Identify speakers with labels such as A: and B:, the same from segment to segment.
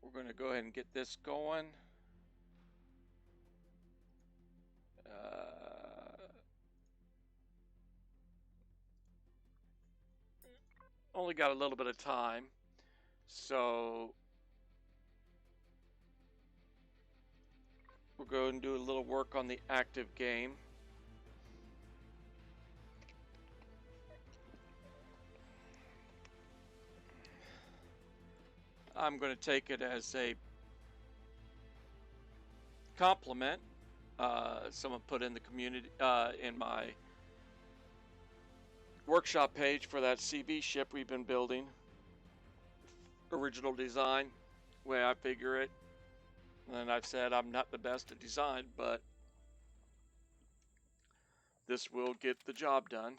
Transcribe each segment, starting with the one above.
A: we're going to go ahead and get this going. Only got a little bit of time, so we'll go and do a little work on the active game. I'm going to take it as a compliment. Someone put in the community, in my workshop page for that CB ship we've been building. Original design, way I figure it. And I've said I'm not the best at design, but this will get the job done.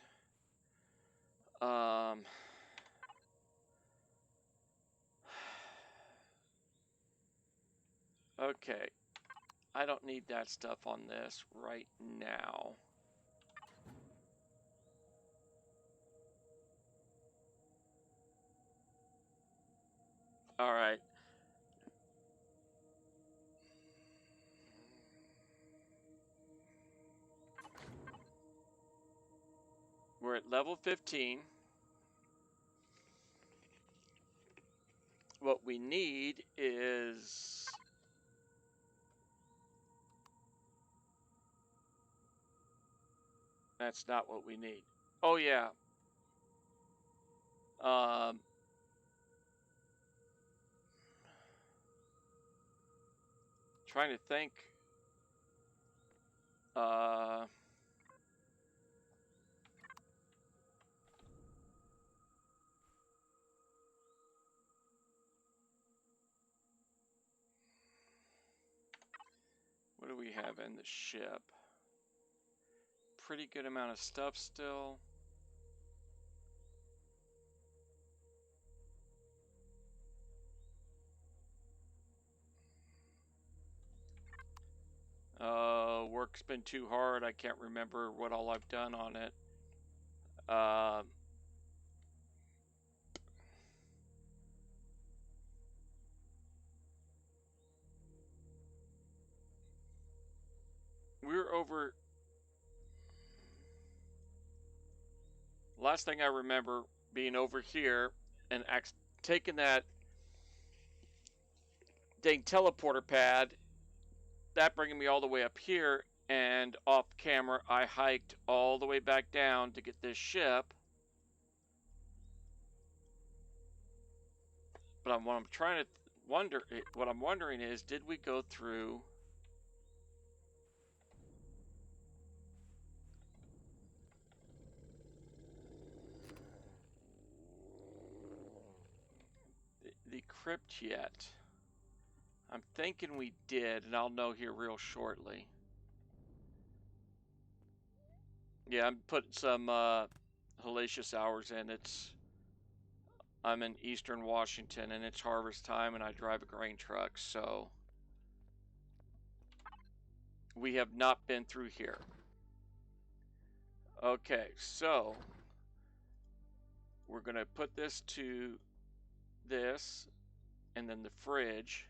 A: Okay, I don't need that stuff on this right now. All right. We're at level 15. What we need is that's not what we need. Oh yeah. Trying to think. What do we have in the ship? Pretty good amount of stuff still. Work's been too hard. I can't remember what all I've done on it. We're over. Last thing I remember being over here and taking that dang teleporter pad, that bringing me all the way up here, and off camera I hiked all the way back down to get this ship. But what I'm wondering is, did we go through? The crypt yet? I'm thinking we did, and I'll know here real shortly. Yeah, I'm putting some hellacious hours in. I'm in eastern Washington, and it's harvest time, and I drive a grain truck, so we have not been through here. Okay, so we're going to put this to this, and then the fridge,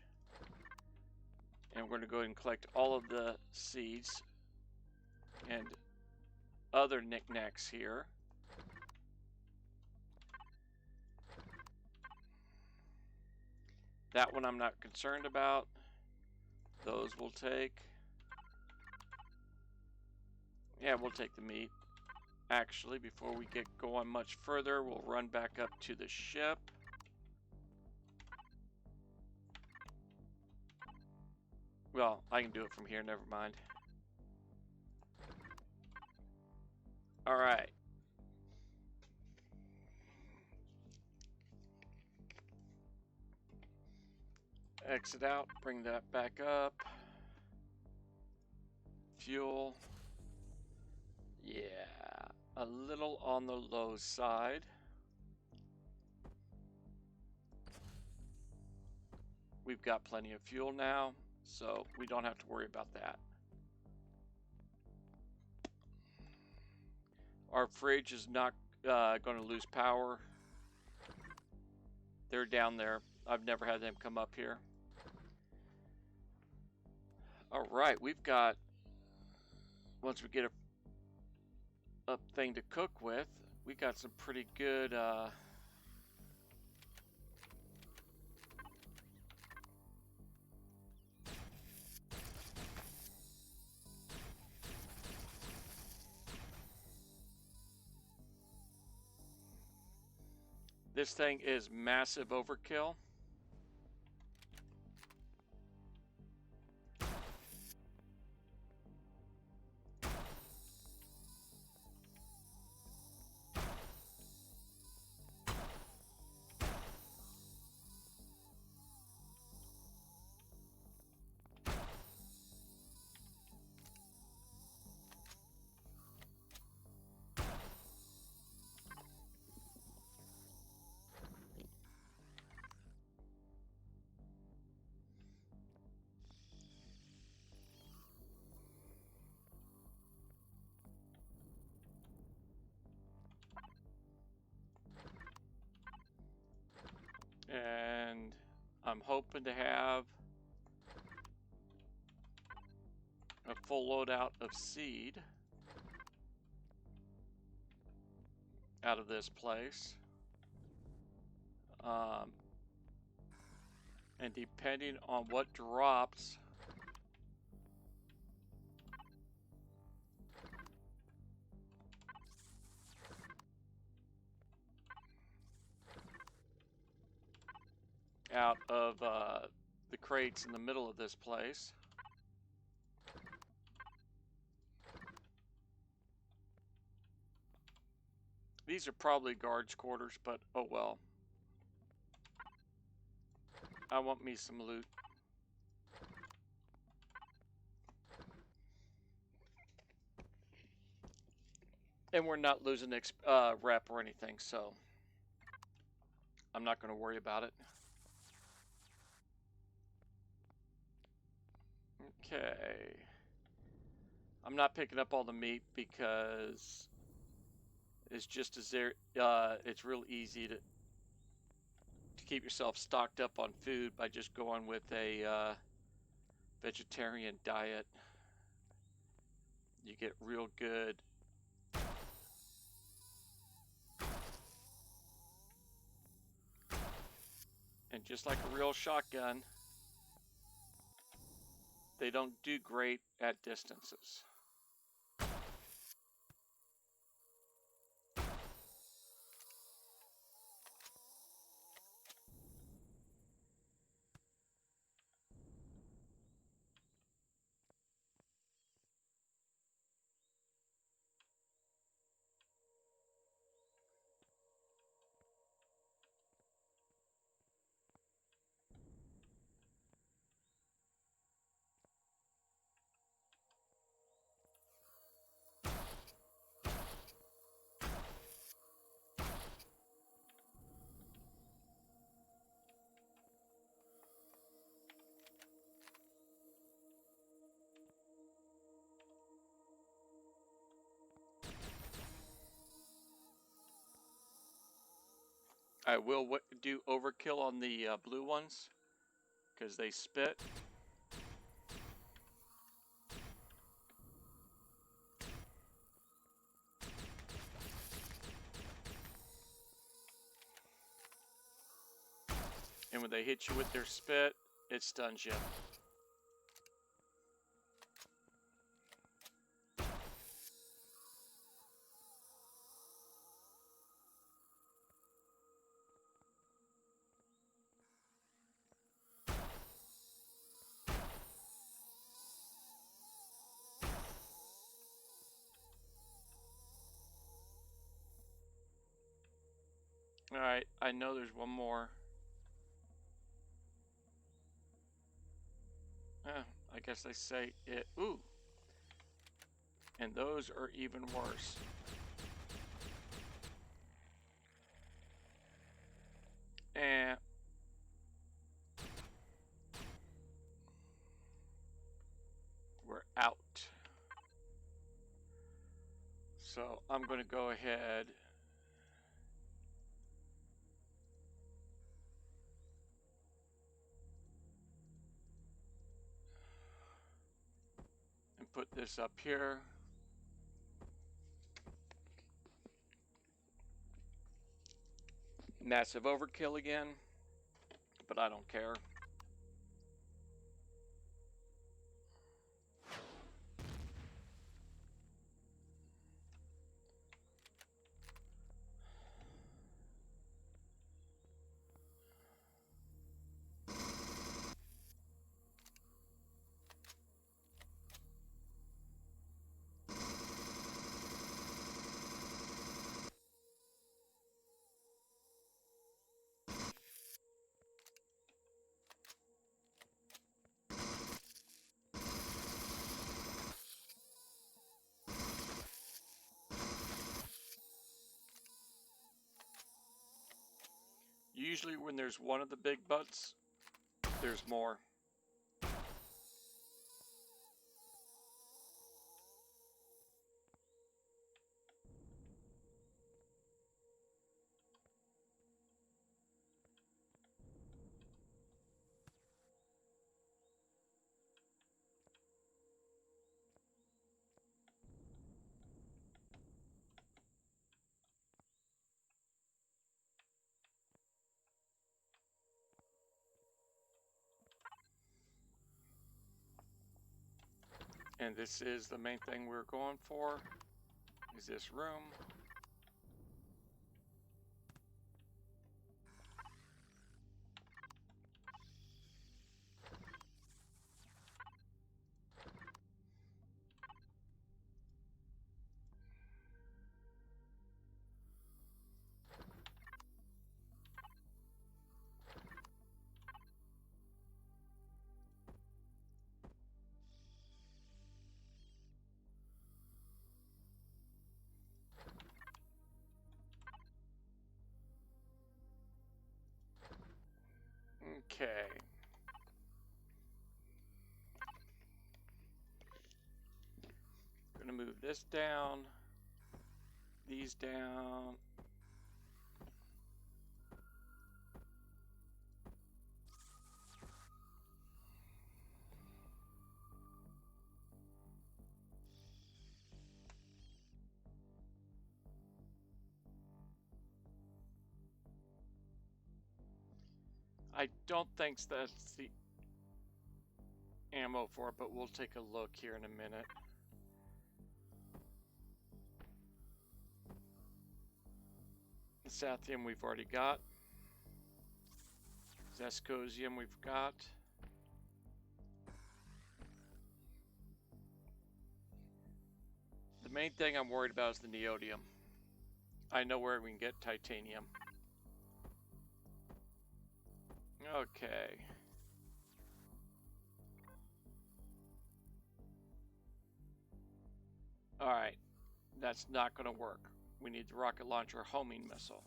A: and we're going to go ahead and collect all of the seeds and other knickknacks here. That one I'm not concerned about. Those we'll take. Yeah, we'll take the meat. Actually, before we get going much further, we'll run back up to the ship. Well, I can do it from here, never mind. All right. Exit out, bring that back up. Fuel. Yeah, a little on the low side. We've got plenty of fuel now, so we don't have to worry about that. Our fridge is not going to lose power. They're down there. I've never had them come up here. All right, we've got, once we get a thing to cook with, we got some pretty good this thing is massive overkill. And I'm hoping to have a full loadout of seed out of this place. And depending on what drops, out of the crates in the middle of this place. These are probably guards' quarters, but oh well. I want me some loot. And we're not losing rep or anything, so I'm not going to worry about it. Okay. I'm not picking up all the meat because it's just as there. It's real easy to keep yourself stocked up on food by just going with a vegetarian diet. You get real good. And just like a real shotgun, they don't do great at distances. I will do overkill on the blue ones because they spit. And when they hit you with their spit, it stuns you. Alright, I know there's one more. I guess they say it. Ooh. And those are even worse. And we're out. So I'm going to go ahead put this up here. Massive overkill again, but I don't care. Usually when there's one of the big butts, there's more. And this is the main thing we're going for, is this room. Okay. Gonna move this down, these down. I don't think that's the ammo for it, but we'll take a look here in a minute. The Sathium we've already got. Zescosium we've got. The main thing I'm worried about is the neodymium. I know where we can get titanium. Okay. Alright. That's not going to work. We need the rocket launcher homing missile.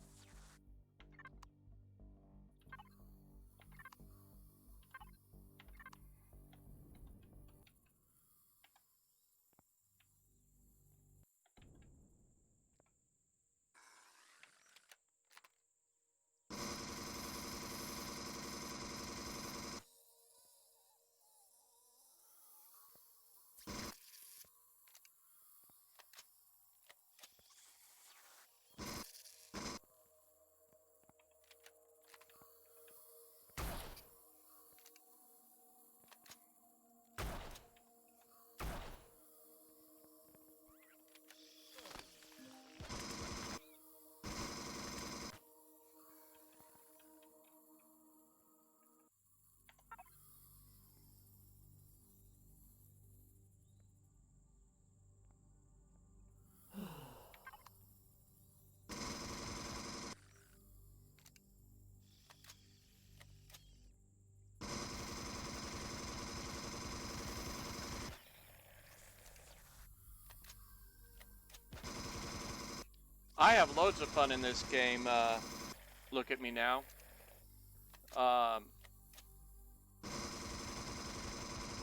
A: I have loads of fun in this game. Look at me now.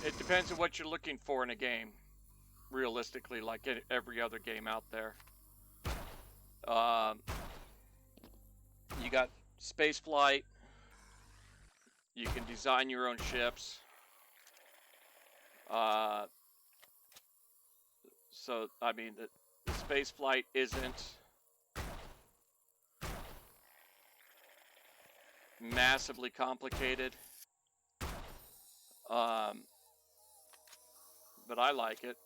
A: It depends on what you're looking for in a game. Realistically, like every other game out there. You got space flight. You can design your own ships. So, I mean, the space flight isn't massively complicated. But I like it.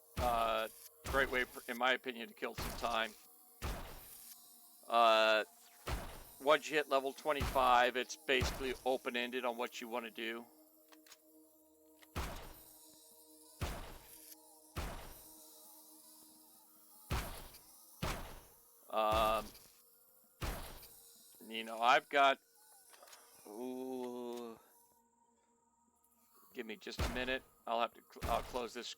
A: Great way, in my opinion, to kill some time. Once you hit level 25, it's basically open-ended on what you want to do. You know, I've got... Ooh, give me just a minute. I'll close this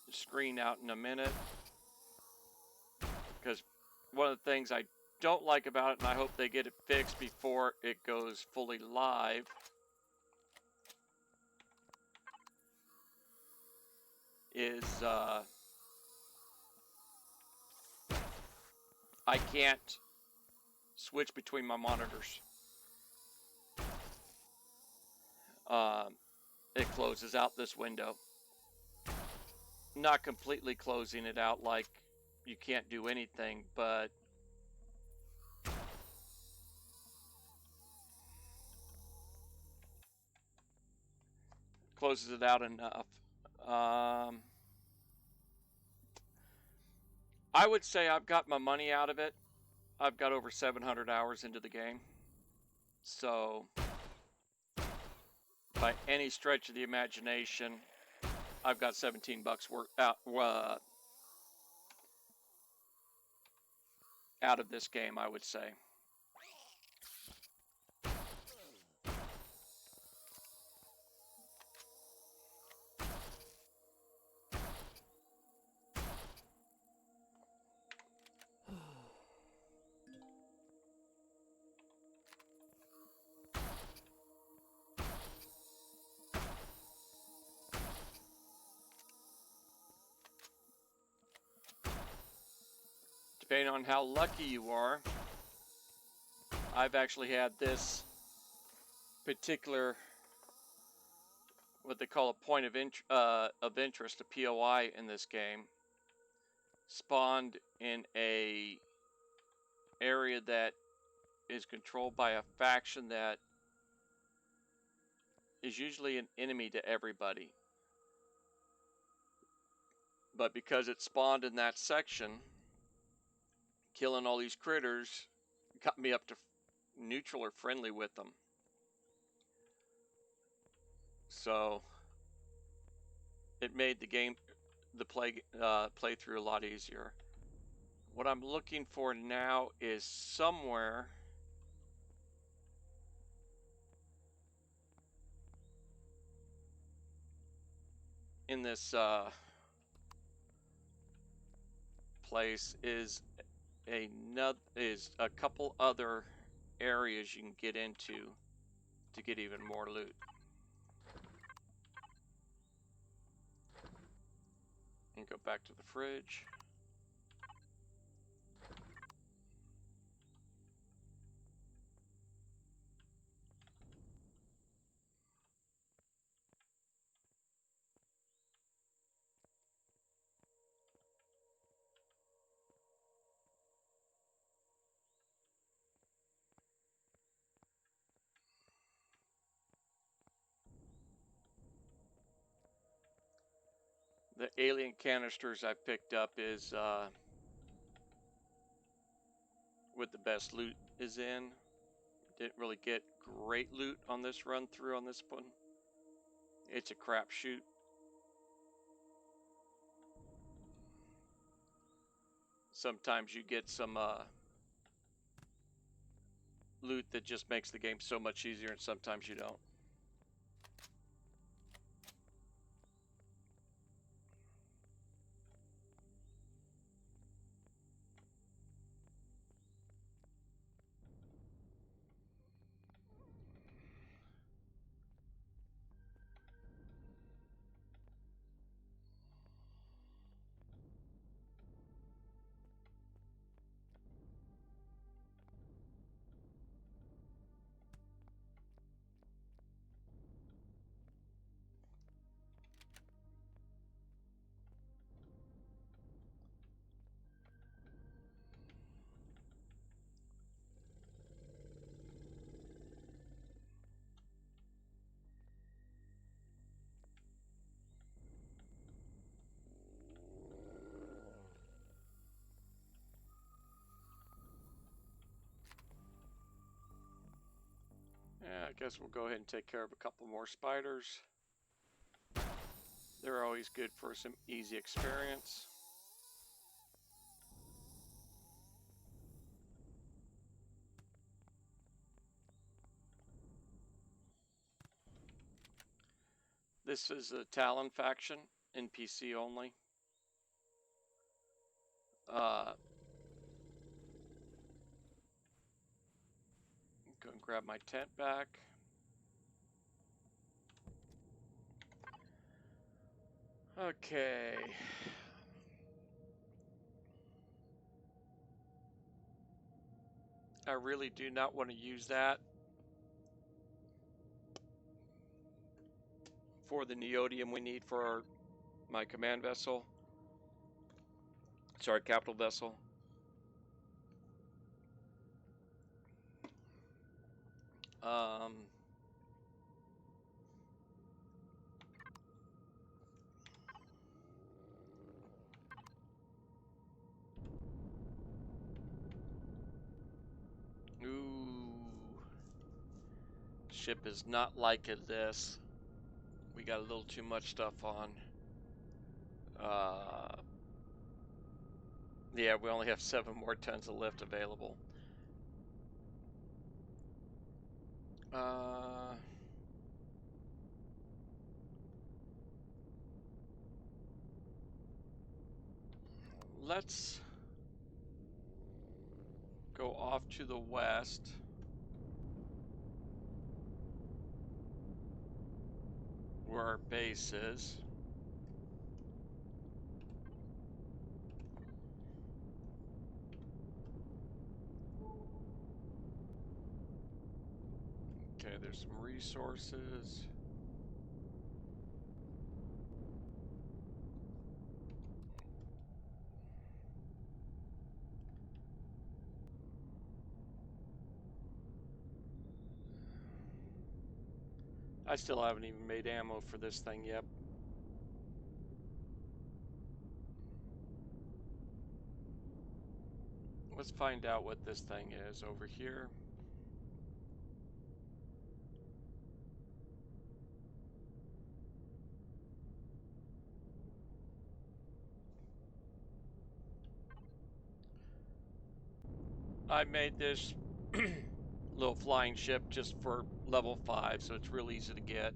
A: screen out in a minute. Because one of the things I don't like about it, and I hope they get it fixed before it goes fully live, is I can't switch between my monitors. It closes out this window. Not completely closing it out like you can't do anything, but closes it out enough. I would say I've got my money out of it. I've got over 700 hours into the game. So, by any stretch of the imagination, I've got 17 bucks worth out of this game, I would say. Depending on how lucky you are, I've actually had this particular, what they call a point of interest, a POI in this game, spawned in a area that is controlled by a faction that is usually an enemy to everybody. But because it spawned in that section, killing all these critters got me up to neutral or friendly with them. So it made the game, the playthrough a lot easier. What I'm looking for now is somewhere in this place is a couple other areas you can get into to get even more loot. And go back to the fridge. The alien canisters I picked up is what the best loot is in. Didn't really get great loot on this run through on this one. It's a crapshoot. Sometimes you get some loot that just makes the game so much easier, and sometimes you don't. Yeah, I guess we'll go ahead and take care of a couple more spiders. They're always good for some easy experience. This is a Talon faction, NPC only. Go and grab my tent back. Okay. I really do not want to use that for the neodymium we need for my command vessel. Sorry, capital vessel. Ooh. Ship is not liking this. We got a little too much stuff on. Yeah, we only have 7 more tons of lift available. Let's go off to the west. Where our base is. Okay, there's some resources. I still haven't even made ammo for this thing yet. Let's find out what this thing is over here. I made this little flying ship just for level 5, so it's real easy to get.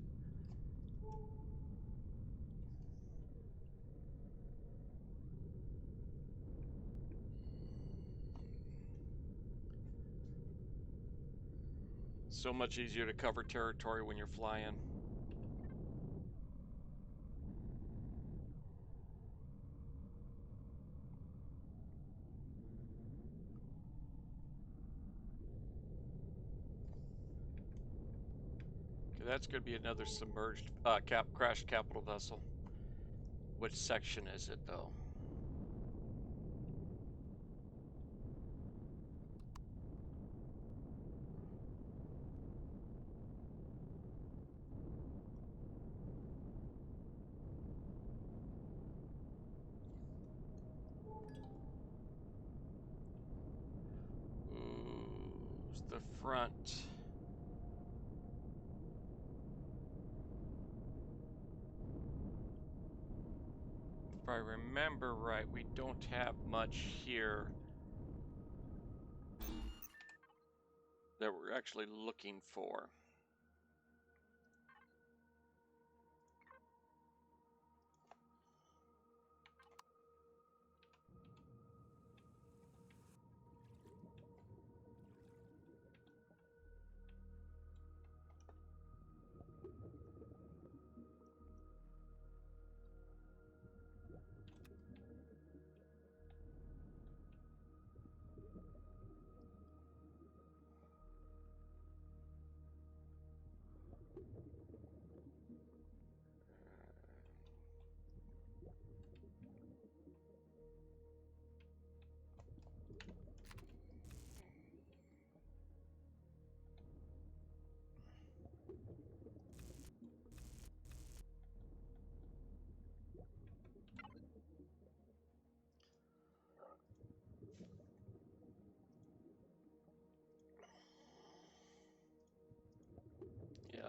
A: So much easier to cover territory when you're flying. Okay, that's going to be another submerged crashed capital vessel. Which section is it, though? Ooh, it's the front. If I remember right, we don't have much here that we're actually looking for.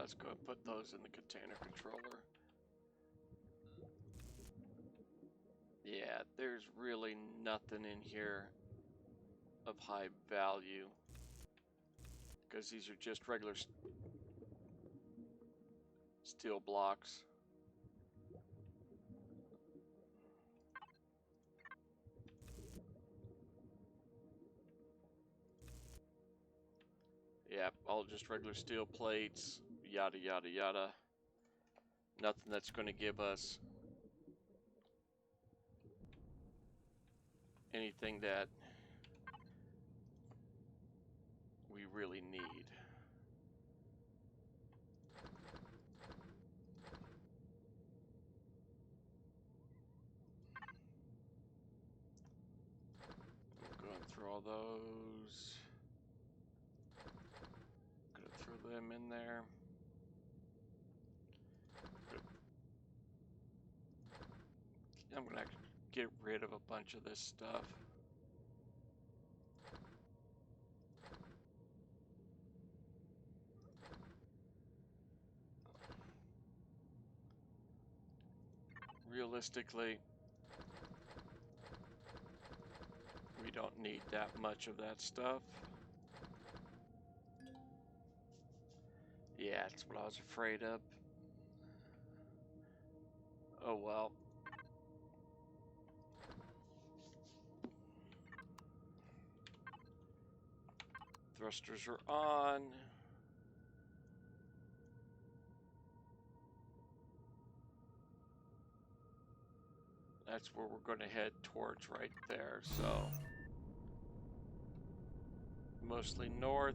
A: let's go and put those in the container controller. Yeah, there's really nothing in here of high value, because these are just regular steel blocks. Yeah, all just regular steel plates, yada yada yada. Nothing that's going to give us anything that we really need. I'm going through all those. Gonna throw them in there. I'm gonna get rid of a bunch of this stuff. Realistically, we don't need that much of that stuff. Yeah, that's what I was afraid of. Oh well. Thrusters are on. That's where we're going to head towards right there, so mostly north.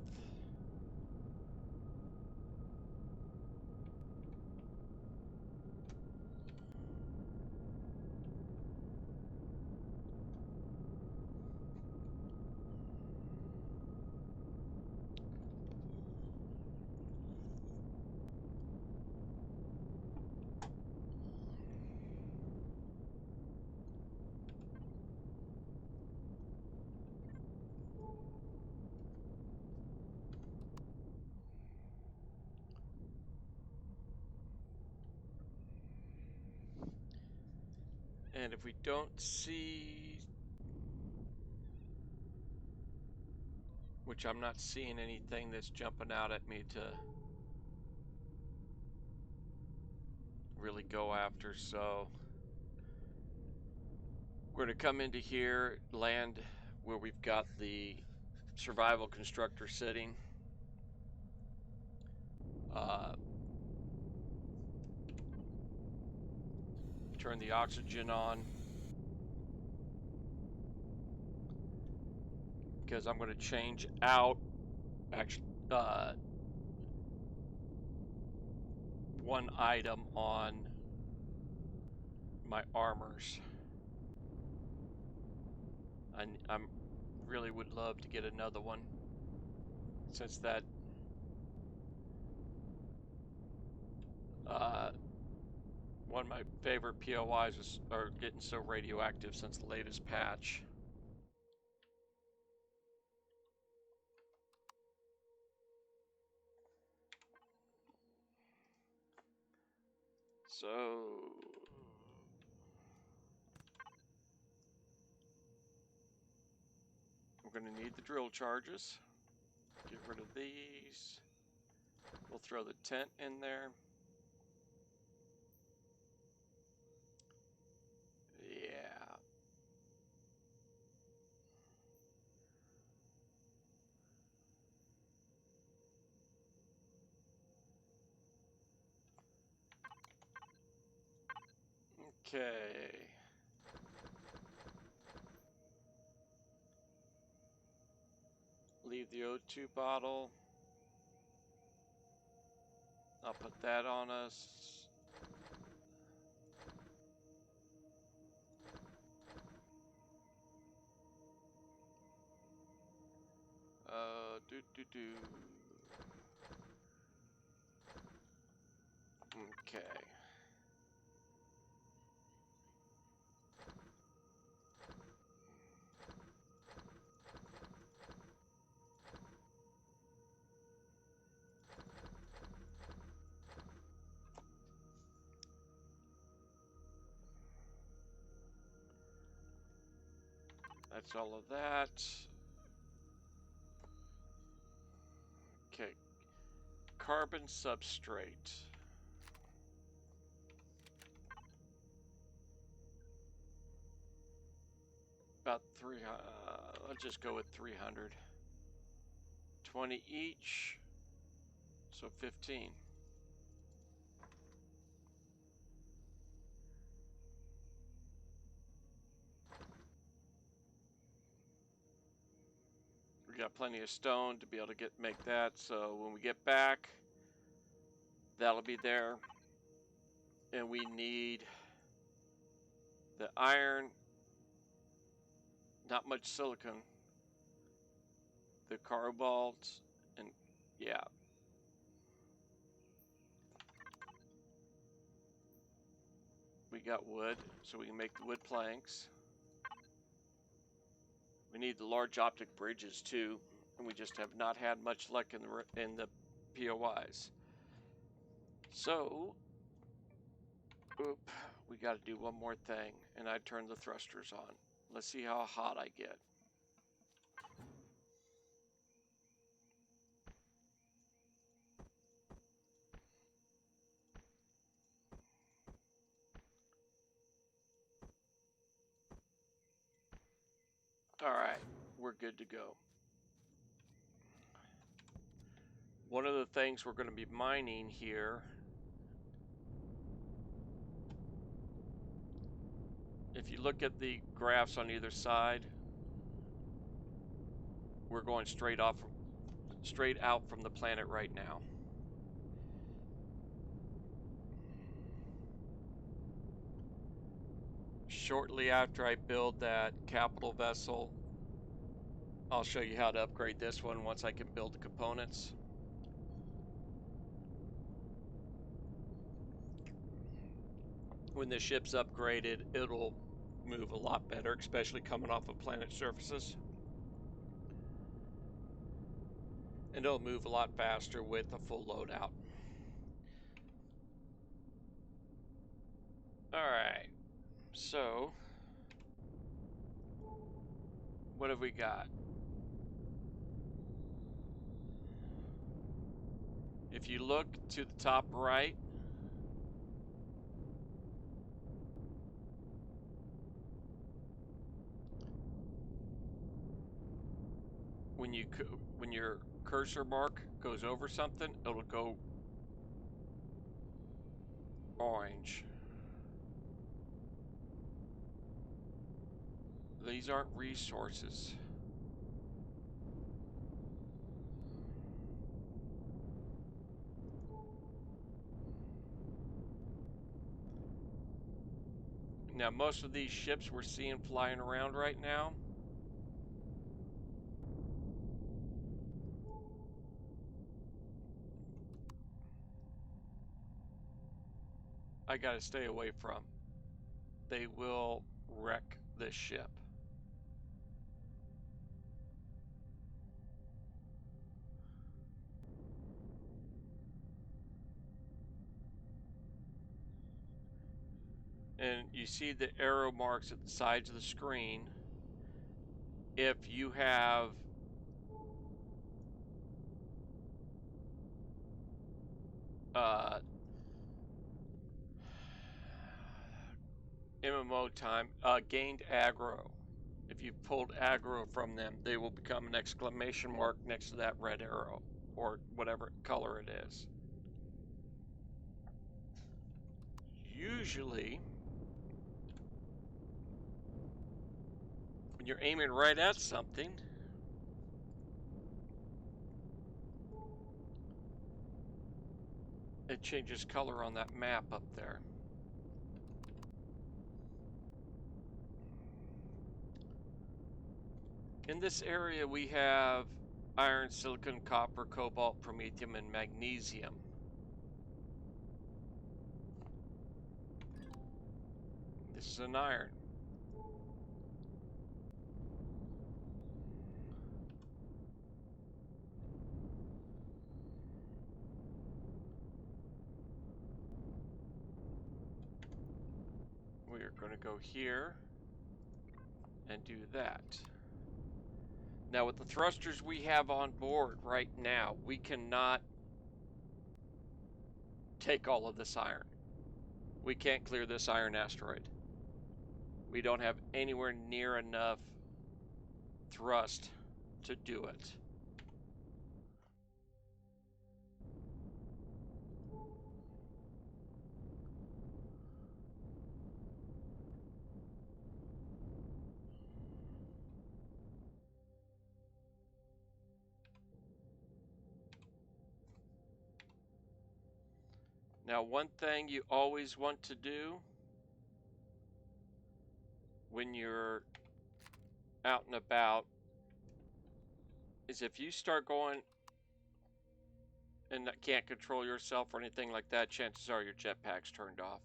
A: And if we don't see, which I'm not seeing anything that's jumping out at me to really go after, so we're going to come into here, land where we've got the survival constructor sitting. Turn the oxygen on, because I'm going to change out actually one item on my armors. I'm really would love to get another one, since that one of my favorite POIs are getting so radioactive since the latest patch. So we're going to need the drill charges. Get rid of these. We'll throw the tent in there. Yeah. Okay. Leave the O2 bottle. I'll put that on us. Do. Okay. That's all of that. Okay. Carbon substrate. About 300. Let's just go with 300. 20 each. So 15. We got plenty of stone to be able to make that. So when we get back, that'll be there. And we need the iron, not much silicon, the cobalt, and yeah. We got wood, so we can make the wood planks. We need the large optic bridges too, and we just have not had much luck in the POIs. So, we got to do one more thing, and I turn the thrusters on. Let's see how hot I get. All right, we're good to go. One of the things we're going to be mining here, if you look at the graphs on either side, we're going straight out from the planet right now. Shortly after I build that capital vessel, I'll show you how to upgrade this one once I can build the components. When the ship's upgraded, it'll move a lot better, especially coming off of planet surfaces. And it'll move a lot faster with a full loadout. Alright, so what have we got? If you look to the top right, when your cursor mark goes over something, it'll go orange. These aren't resources. Now, most of these ships we're seeing flying around right now, I gotta stay away from. They will wreck this ship. And you see the arrow marks at the sides of the screen. If you have MMO time, gained aggro. If you pulled aggro from them, they will become an exclamation mark next to that red arrow, or whatever color it is. Usually, when you're aiming right at something, it changes color on that map up there. In this area, we have iron, silicon, copper, cobalt, promethium, and magnesium. This is an iron. We are going to go here and do that. Now, with the thrusters we have on board right now, we cannot take all of this iron. We can't clear this iron asteroid. We don't have anywhere near enough thrust to do it. Now, one thing you always want to do when you're out and about is if you start going and can't control yourself or anything like that, chances are your jetpack's turned off.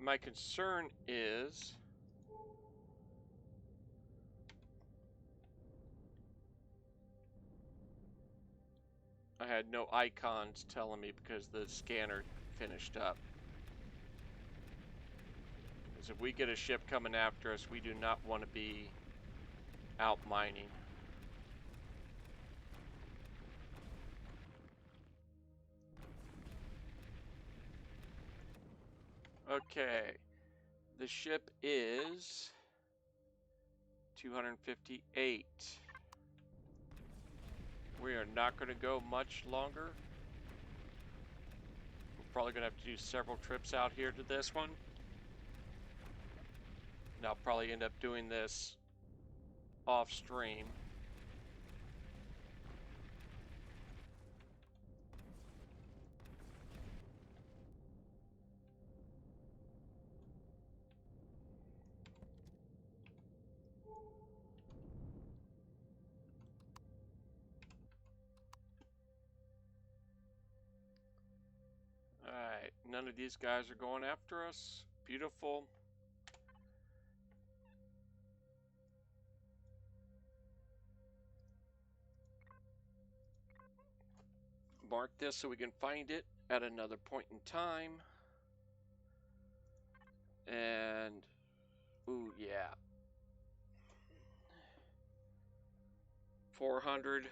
A: My concern is I had no icons telling me because the scanner finished up. Because if we get a ship coming after us, we do not want to be out mining. Okay, the ship is 258. We are not going to go much longer. We're probably going to have to do several trips out here to this one. And I'll probably end up doing this off stream. Alright, none of these guys are going after us. Beautiful. Mark this so we can find it at another point in time. And, ooh, yeah. 400.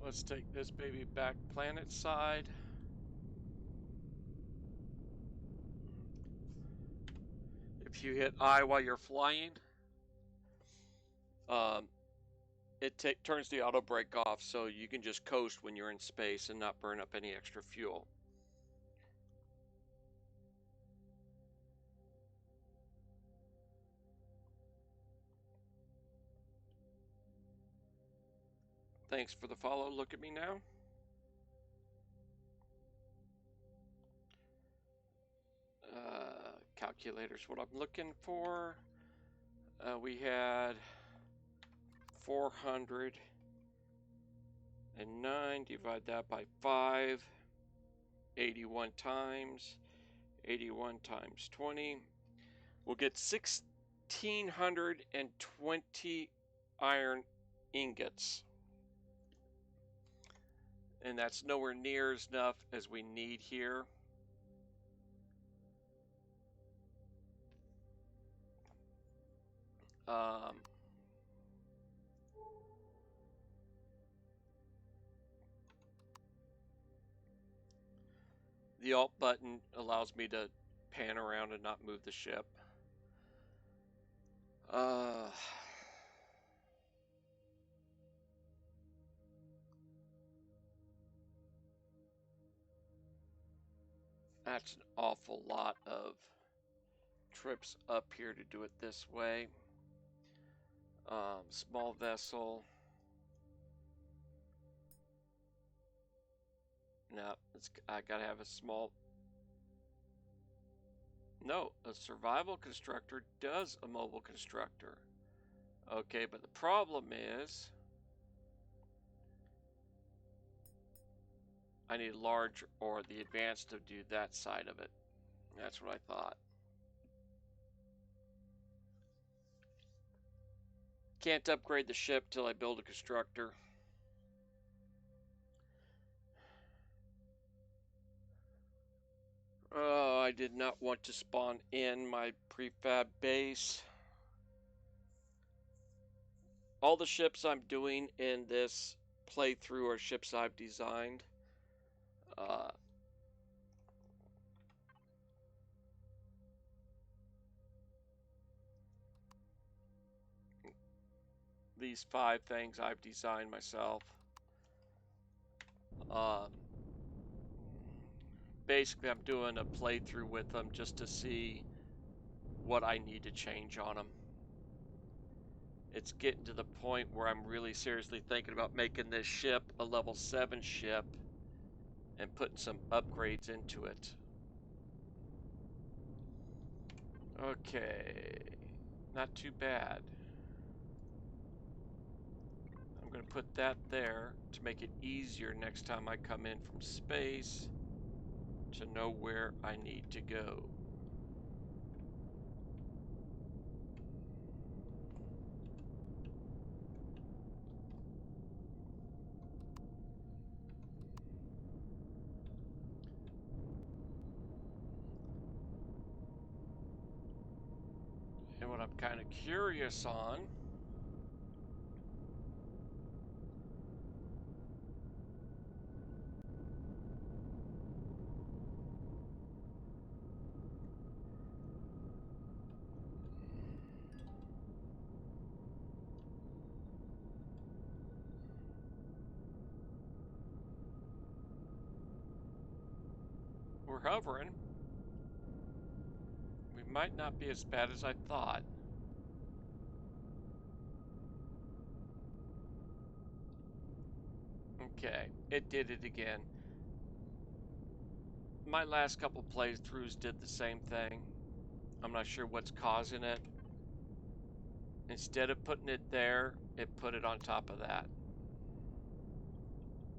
A: Let's take this baby back planet side. If you hit I while you're flying, it turns the auto brake off so you can just coast when you're in space and not burn up any extra fuel. Thanks for the follow. Look at me now. Calculator's what I'm looking for. We had 409, divide that by 5, 81 times 20. We'll get 1,620 iron ingots. And that's nowhere near as enough as we need here. The Alt button allows me to pan around and not move the ship. That's an awful lot of trips up here to do it this way. Small vessel. No, I gotta have a small. No, a survival constructor does a mobile constructor. Okay, but the problem is I need large or the advanced to do that side of it. That's what I thought. Can't upgrade the ship till I build a constructor. Oh, I did not want to spawn in my prefab base. All the ships I'm doing in this playthrough are ships I've designed. These 5 things I've designed myself. Basically, I'm doing a playthrough with them just to see what I need to change on them. It's getting to the point where I'm really seriously thinking about making this ship a level 7 ship and putting some upgrades into it. Okay, not too bad. I'm going to put that there to make it easier next time I come in from space to know where I need to go. And what I'm kind of curious on we're hovering. We might not be as bad as I thought. Okay, it did it again. My last couple playthroughs did the same thing. I'm not sure what's causing it. Instead of putting it there, it put it on top of that.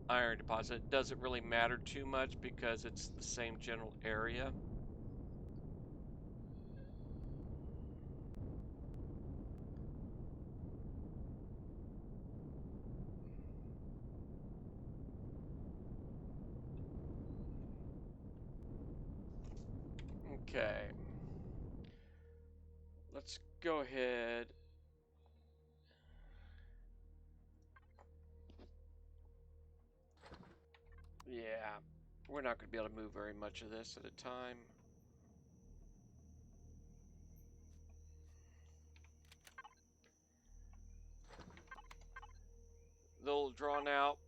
A: Iron deposit doesn't really matter too much because it's the same general area. Okay. Let's go ahead. Yeah, we're not going to be able to move very much of this at a time. A little drawn out,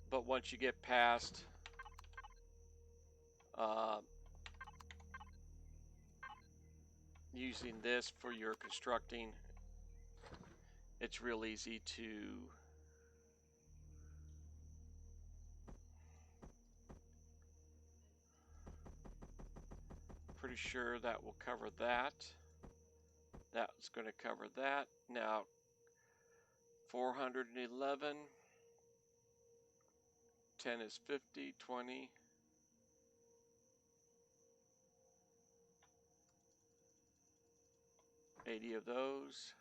A: but once you get past using this for your constructing, it's real easy to pretty sure that will cover that. That's going to cover that. Now 411, 10 is 50, 20, 80 of those.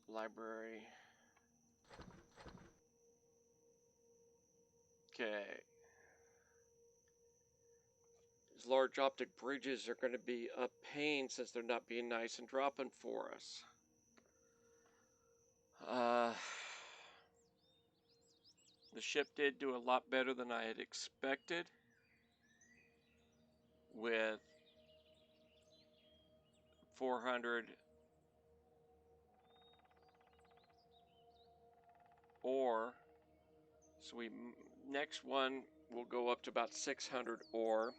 A: Library. Okay. These large optic bridges are going to be a pain since they're not being nice and dropping for us. The ship did do a lot better than I had expected with 400 ore. So next one will go up to about 600 ore.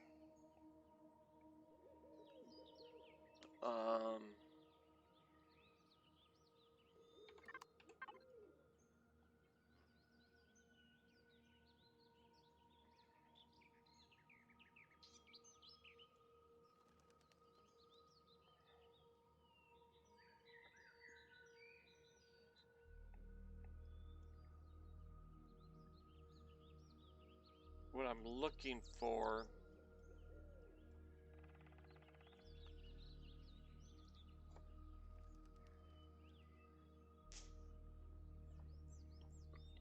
A: what I'm looking for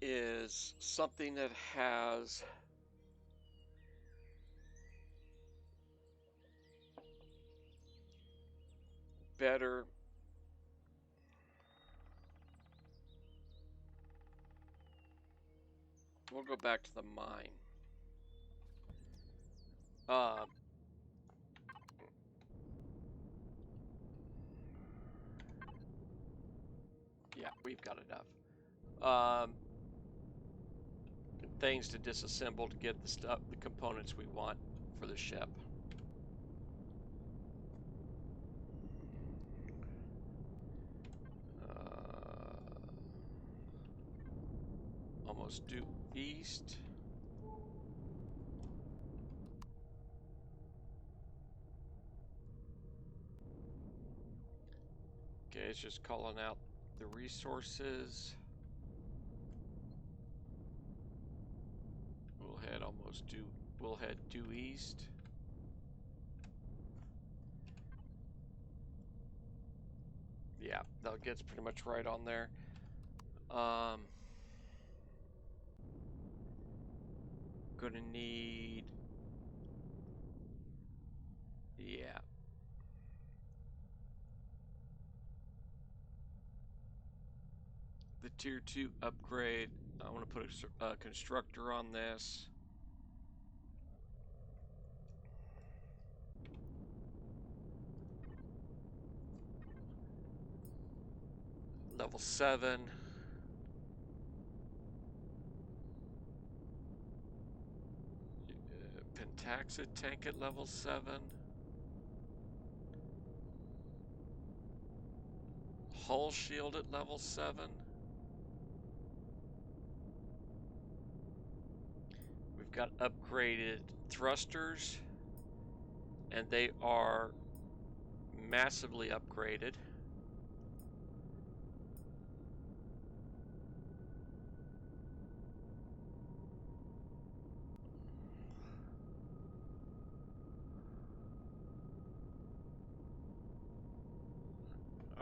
A: is something that has better we'll go back to the mine. Yeah, we've got enough. Things to disassemble to get the components we want for the ship. Almost due east. Okay, it's just calling out the resources. We'll head due east. Yeah, that gets pretty much right on there. Gonna need, yeah. The tier 2 upgrade. I want to put a constructor on this. Level 7. Pentaxa tank at level 7. Hull shield at level 7. We've got upgraded thrusters, and they are massively upgraded.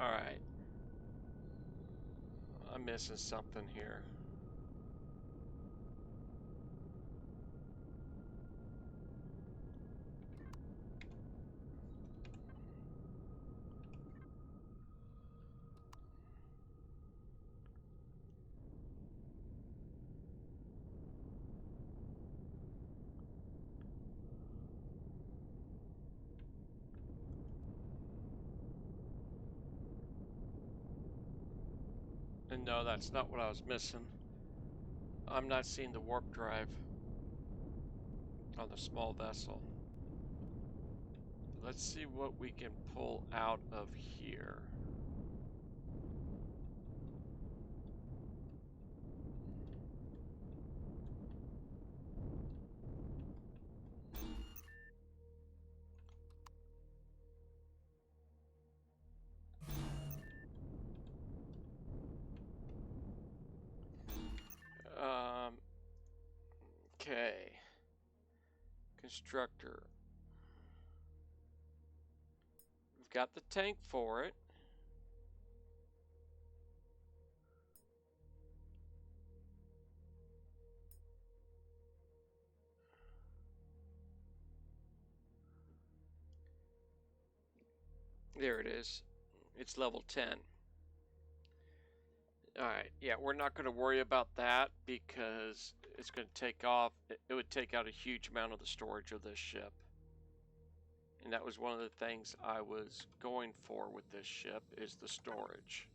A: All right. I'm missing something here. And no, that's not what I was missing. I'm not seeing the warp drive on the small vessel. Let's see what we can pull out of here. Okay. Constructor. We've got the tank for it. There it is. It's level 10. Alright, yeah, we're not going to worry about that because it's going to take off. It would take out a huge amount of the storage of this ship. And that was one of the things I was going for with this ship, is the storage.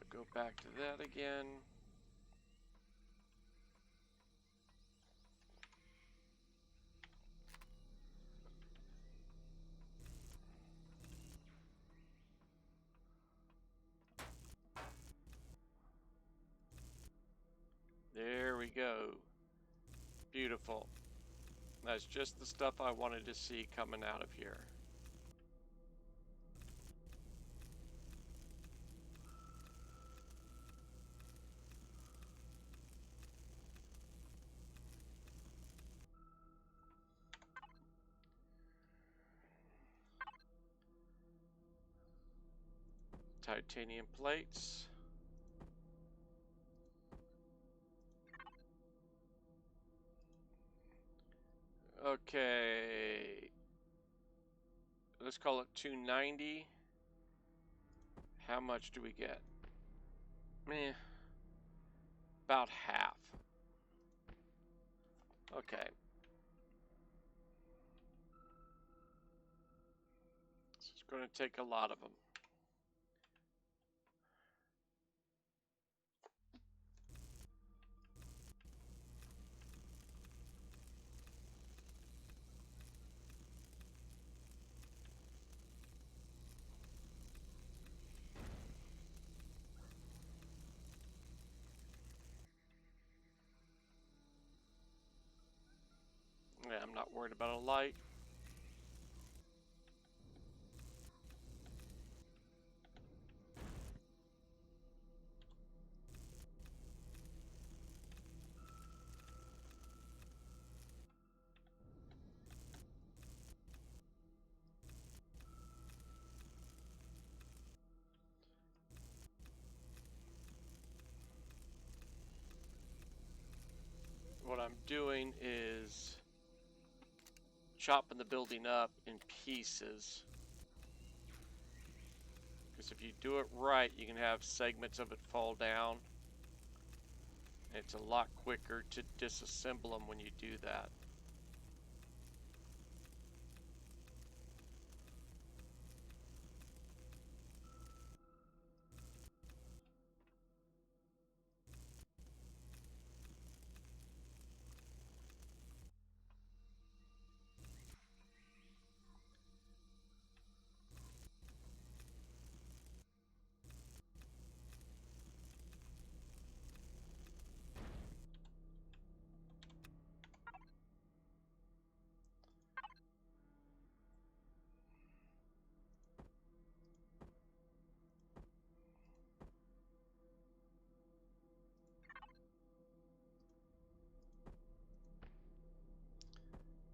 A: Go back to that again. There we go. Beautiful. That's just the stuff I wanted to see coming out of here. Titanium plates. Okay. Let's call it 290. How much do we get? About half. Okay. So it's going to take a lot of them. Yeah, I'm not worried about a light. What I'm doing is chopping the building up in pieces. Because if you do it right, you can have segments of it fall down. It's a lot quicker to disassemble them when you do that.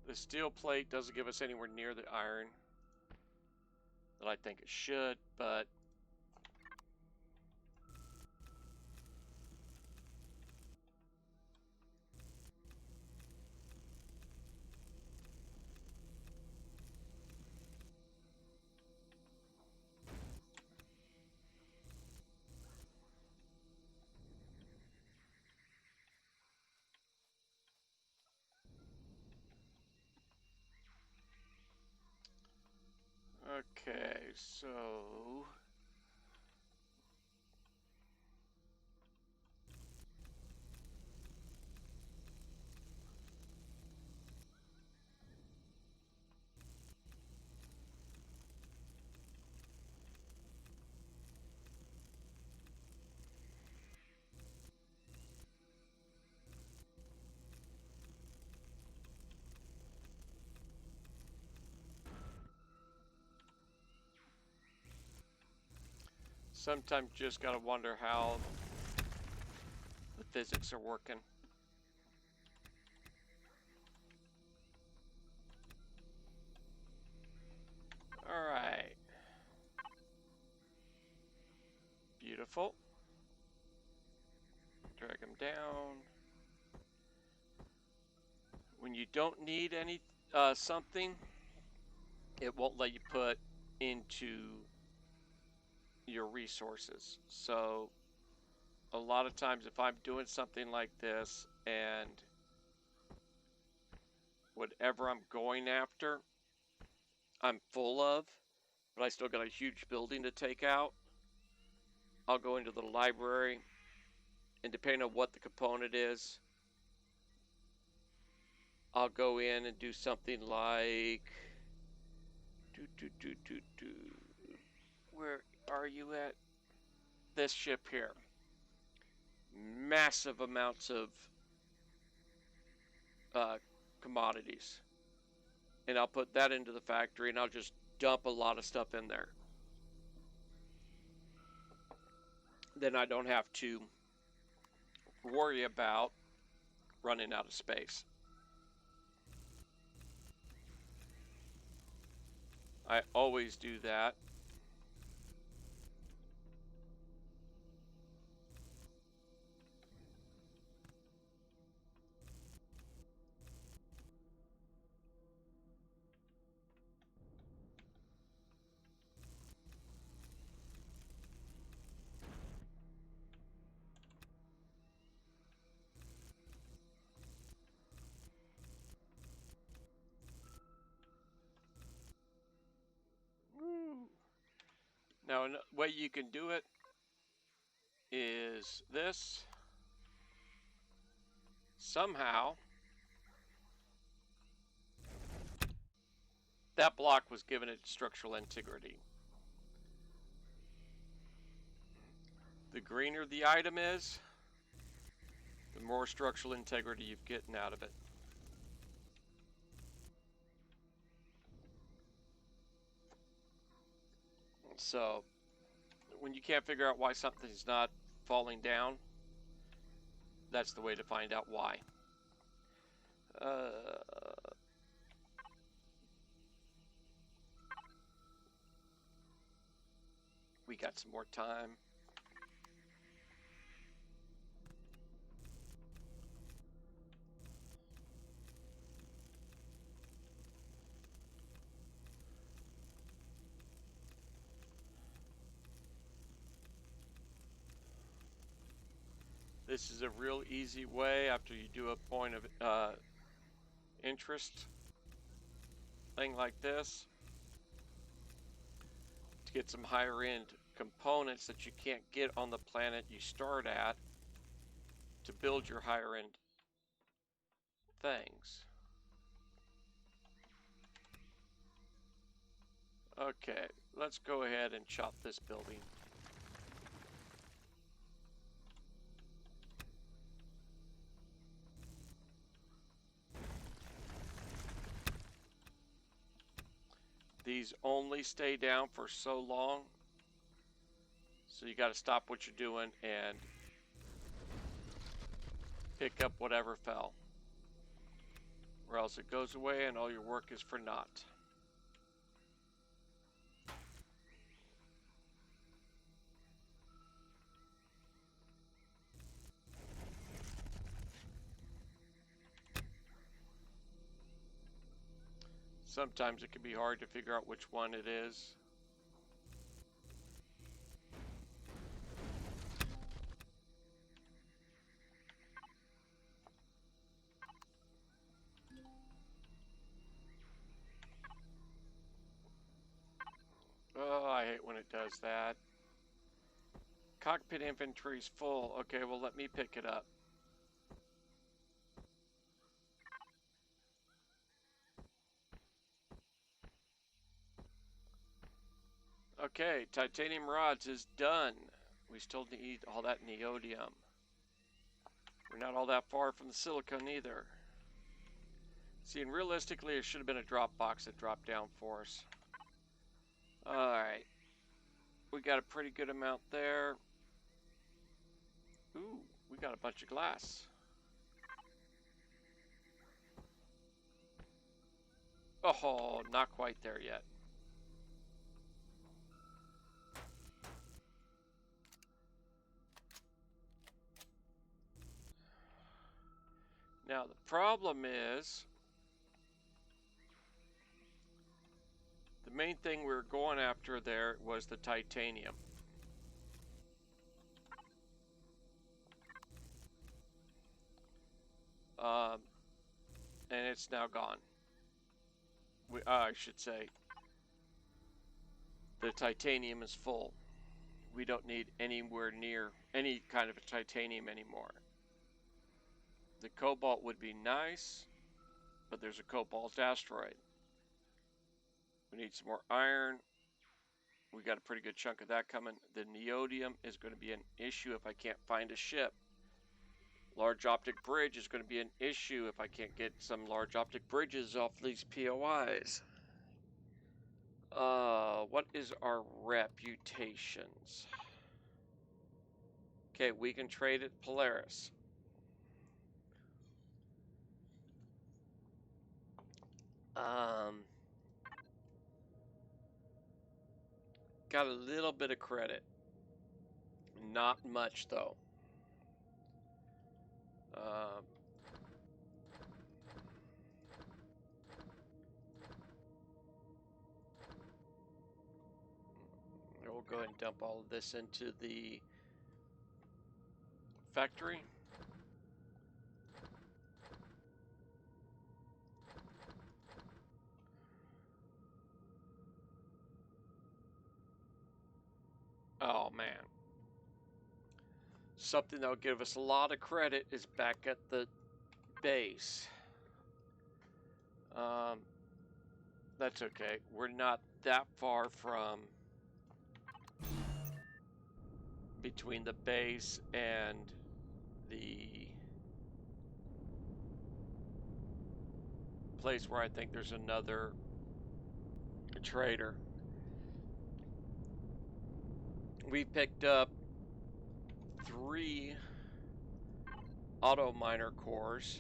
A: The steel plate doesn't give us anywhere near the iron that I think it should, but okay, so sometimes you just gotta wonder how the physics are working. Alright. Beautiful. Drag them down. When you don't need any something, it won't let you put into your resources. So a lot of times if I'm doing something like this and whatever I'm going after I'm full of, but I still got a huge building to take out, I'll go into the library, and depending on what the component is, I'll go in and do something like where are you at? This ship here. Massive amounts of commodities. And I'll put that into the factory and I'll just dump a lot of stuff in there. Then I don't have to worry about running out of space. I always do that. Now, a way you can do it is this. Somehow, that block was given its structural integrity. The greener the item is, the more structural integrity you're getting out of it. So, when you can't figure out why something's not falling down, that's the way to find out why. We got some more time. This is a real easy way after you do a point of interest thing like this to get some higher end components that you can't get on the planet you start at to build your higher end things. Okay, let's go ahead and chop this building. These only stay down for so long, so you got to stop what you're doing and pick up whatever fell, or else it goes away and all your work is for naught. Sometimes it can be hard to figure out which one it is. Oh, I hate when it does that. Cockpit inventory's full. Okay, well, let me pick it up. Okay, titanium rods is done. We still need all that neodymium. We're not all that far from the silicon either. See, and realistically, it should have been a drop box that dropped down for us. Alright. We got a pretty good amount there. Ooh, we got a bunch of glass. Oh, not quite there yet. Now, the problem is, the main thing we were going after there was the titanium. And it's now gone. I should say, the titanium is full. We don't need anywhere near any kind of a titanium anymore. The cobalt would be nice, but there's a cobalt asteroid. We need some more iron. We got a pretty good chunk of that coming. The neodymium is going to be an issue if I can't find a ship. Large optic bridge is going to be an issue if I can't get some large optic bridges off these POIs. What is our reputations? Okay, we can trade at Polaris. Got a little bit of credit. Not much, though. We'll go ahead and dump all of this into the factory. Oh man. Something that'll give us a lot of credit is back at the base. That's okay. We're not that far from between the base and the place where I think there's another trader. We picked up 3 auto miner cores,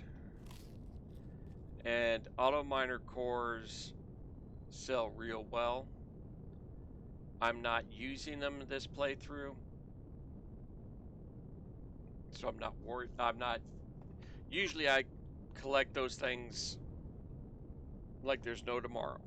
A: and auto miner cores sell real well. I'm not using them this playthrough, so I'm not worried. Usually I collect those things like there's no tomorrow.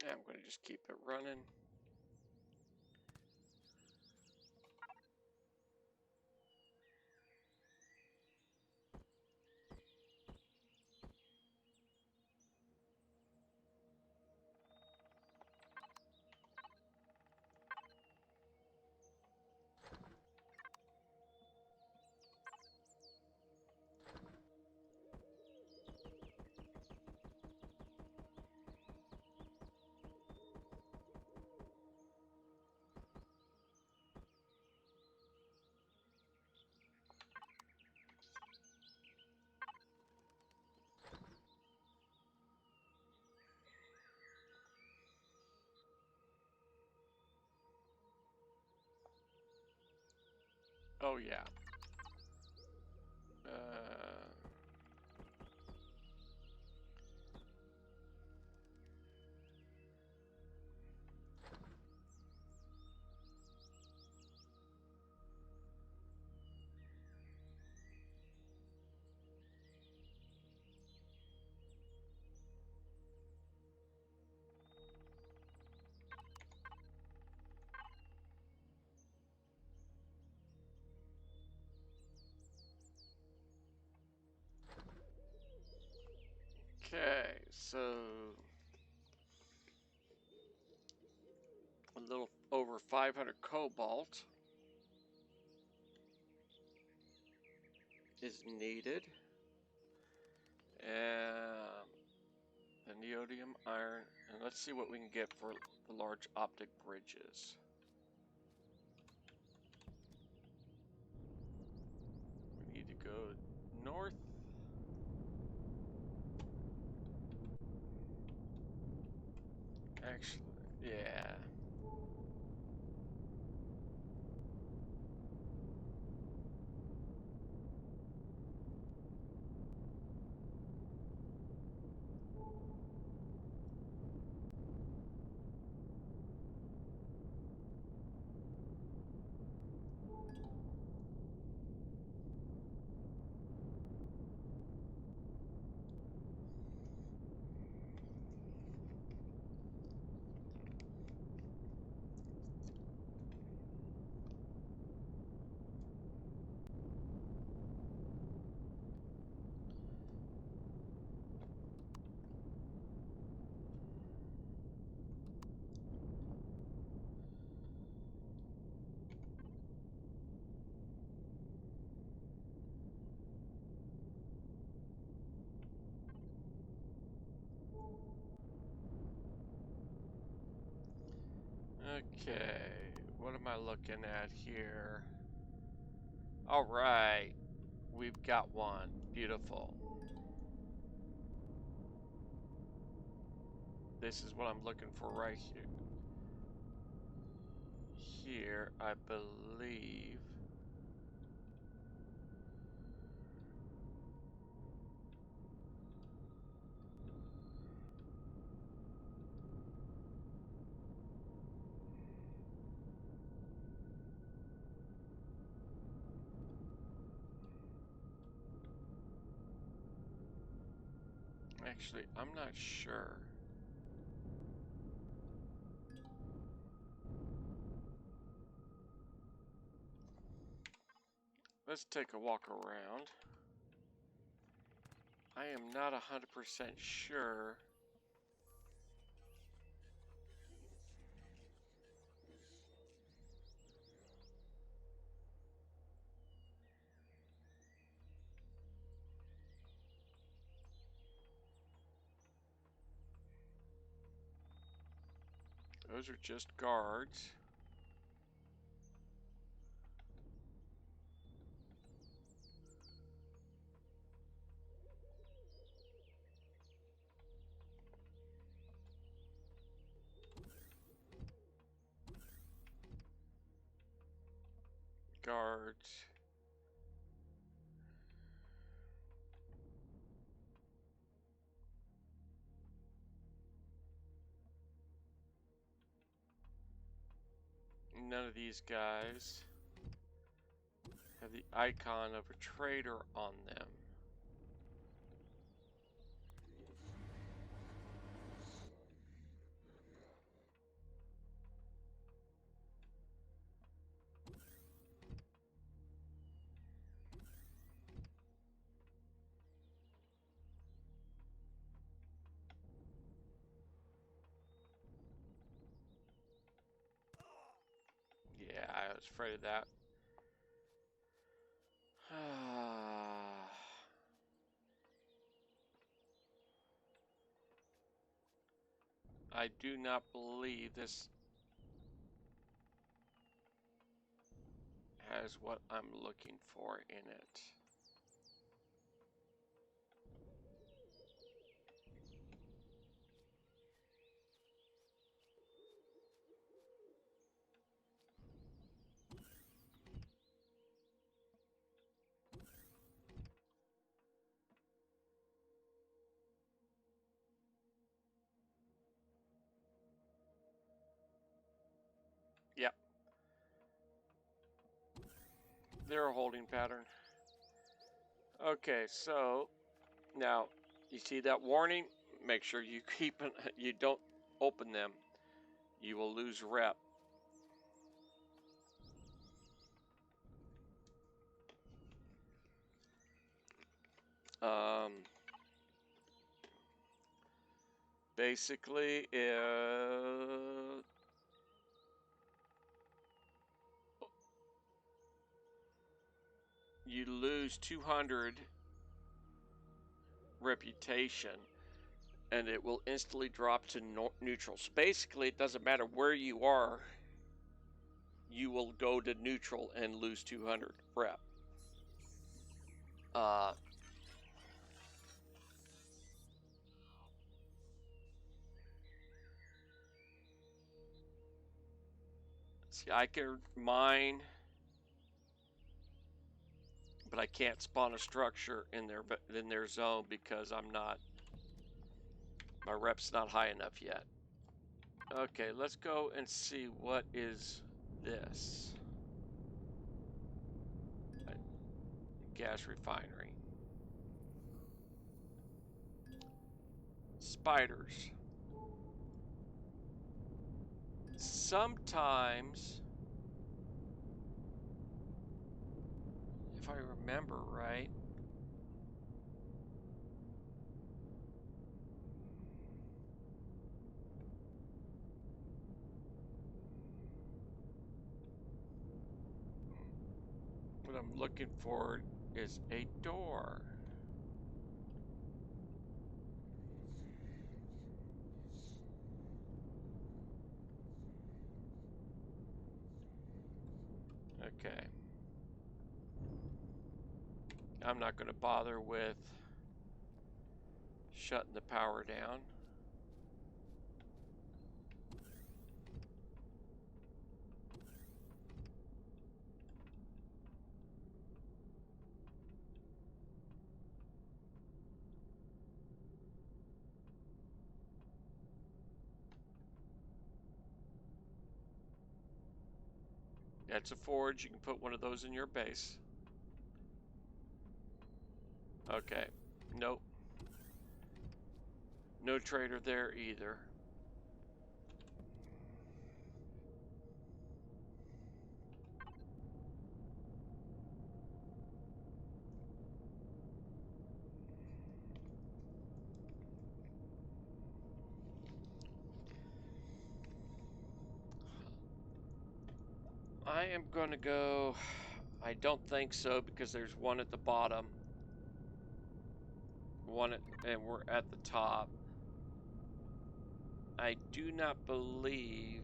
A: Yeah, I'm going to just keep it running. Oh yeah. Okay, so a little over 500 cobalt is needed. The neodymium iron, and let's see what we can get for the large optic bridges. We need to go north. Actually, yeah. Okay, what am I looking at here? All right, we've got one. Beautiful. This is what I'm looking for right here. Here, I believe. Actually, I'm not sure. Let's take a walk around. I am not 100% sure. Those are just guards. Guards. None of these guys have the icon of a trader on them. Yeah, I was afraid of that. I do not believe this has what I'm looking for in it. Yep. They're a holding pattern. Okay, so now you see that warning? Make sure you you don't open them. You will lose rep. Basically, you lose 200 reputation and it will instantly drop to neutral. So basically, it doesn't matter where you are, you will go to neutral and lose 200 rep. See, I can mine, but I can't spawn a structure in their zone because my rep's not high enough yet. Okay, let's go and see what is this. Gas refinery. Spiders. Sometimes, if I remember right, what I'm looking for is a door. Okay. I'm not going to bother with shutting the power down. That's a forge. You can put one of those in your base. Okay. Nope. No trader there either. I am going to go... I don't think so, because there's one at the bottom. And we're at the top. I do not believe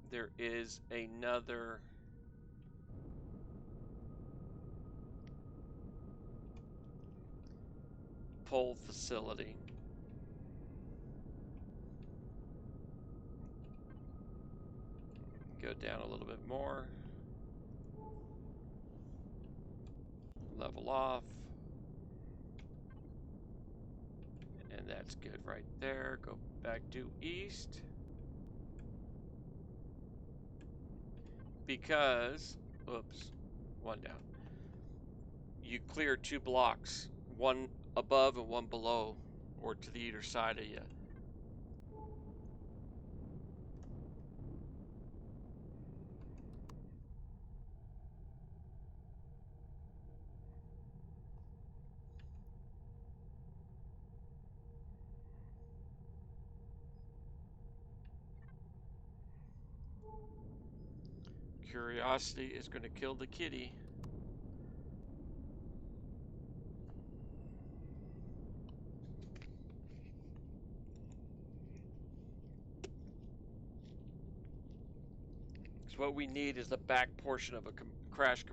A: there is another pole facility. Go down a little bit more. Level off. And that's good right there. Go back due east. Because, oops, one down. You clear 2 blocks, one above and one below, or to the either side of you. Curiosity is going to kill the kitty. So what we need is the back portion of a crash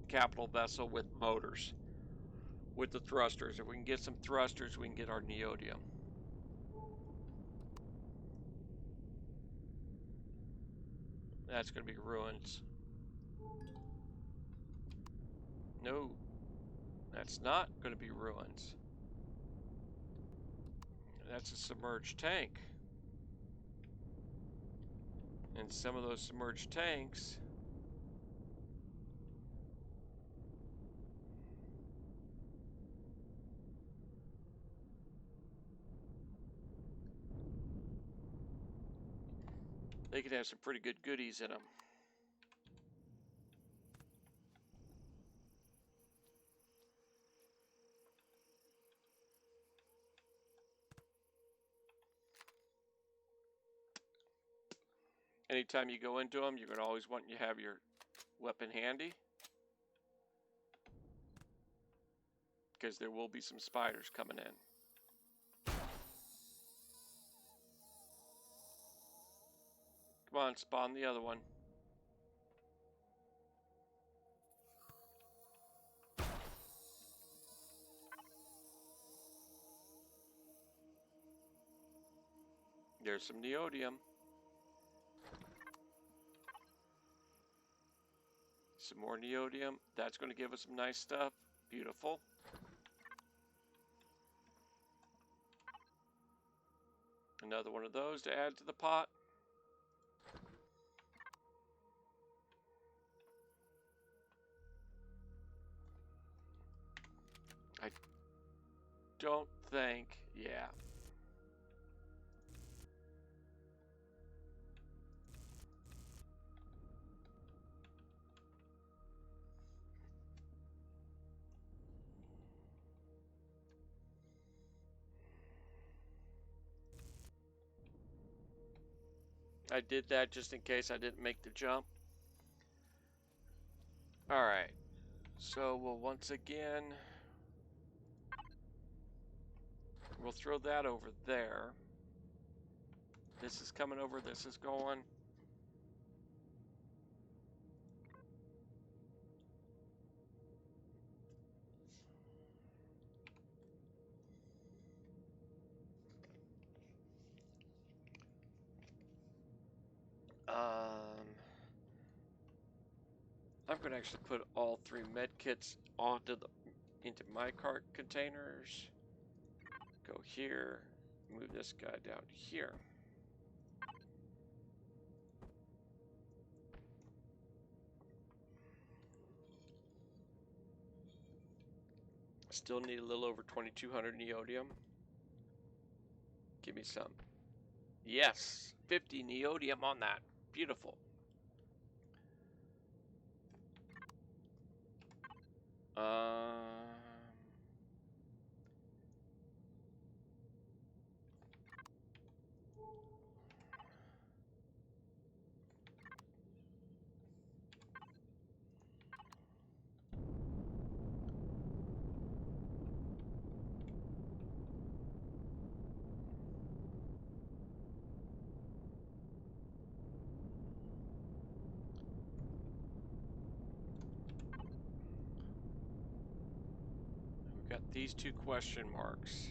A: capital vessel with motors, with the thrusters. If we can get some thrusters, we can get our neodymium. That's going to be ruins. No, that's not going to be ruins. That's a submerged tank. And some of those submerged tanks they could have some pretty good goodies in them. Anytime you go into them, you're going to always want you have your weapon handy, because there will be some spiders coming in. Come on, spawn the other one. There's some neodymium. Some more neodymium. That's going to give us some nice stuff. Beautiful. Another one of those to add to the pot. I don't think, yeah. I did that just in case I didn't make the jump. Alright, so we'll once again, we'll throw that over there. This is coming over, this is going. I'm going to actually put all 3 med kits into my cart containers. Go here. Move this guy down here. Still need a little over 2,200 neodymium. Give me some. Yes, 50 neodymium on that. Beautiful. We've got these 2 question marks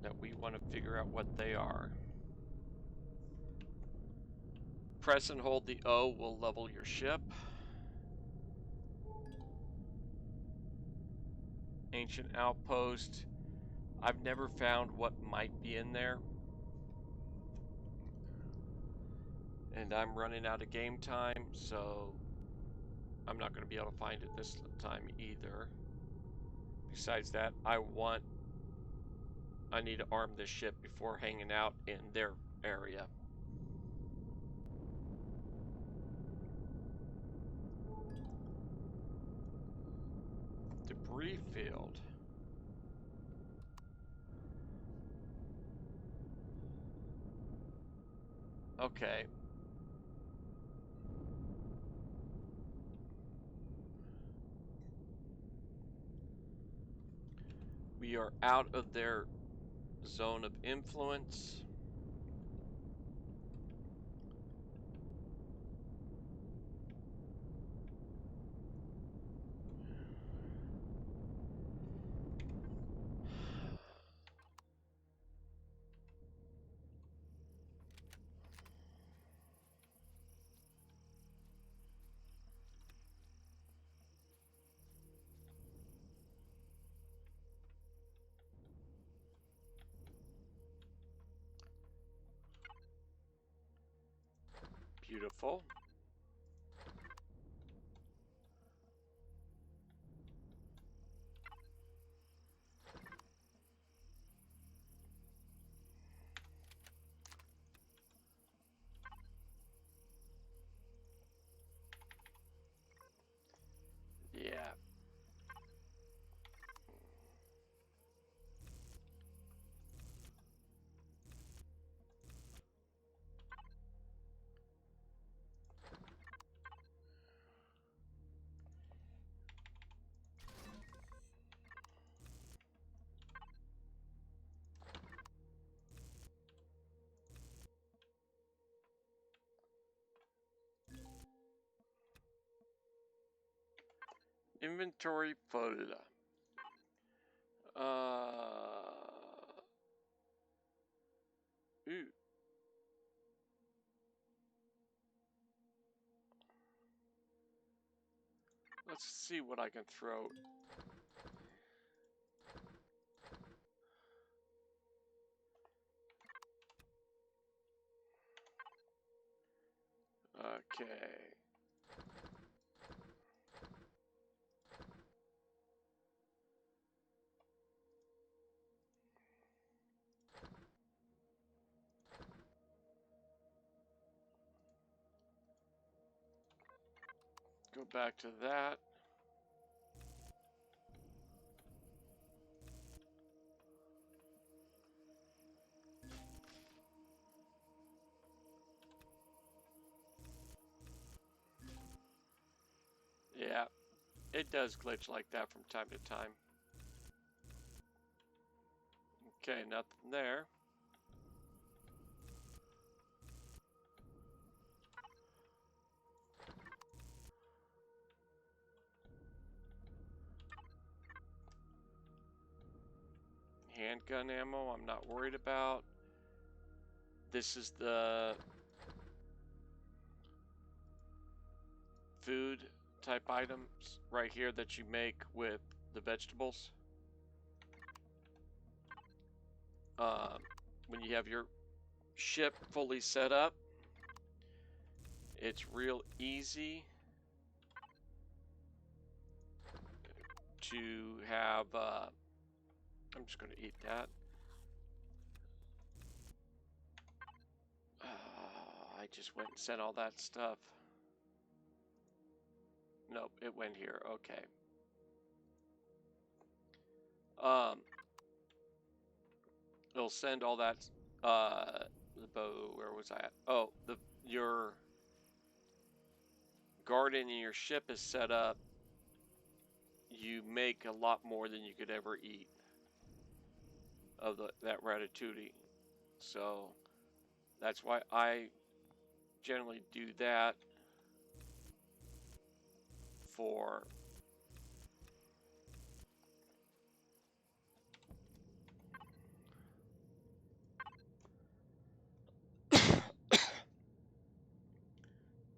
A: that we want to figure out what they are. Press and hold the O will level your ship. Ancient outpost. I've never found what might be in there. And I'm running out of game time, so I'm not going to be able to find it this time either. Besides that, I need to arm this ship before hanging out in their area. Debris field. Okay. We are out of their zone of influence. Beautiful. Yeah. Inventory photo. Ooh. Let's see what I can throw. Okay. Go back to that. Yeah, it does glitch like that from time to time. Okay, nothing there. Handgun ammo, I'm not worried about. This is the food type items right here that you make with the vegetables. When you have your ship fully set up, it's real easy to have, I'm just going to eat that. I just went and sent all that stuff. Nope, it went here. Okay. It'll send all that, the bow, where was I at? Oh, your garden and your ship is set up. You make a lot more than you could ever eat of that ratatouille. So that's why I generally do that for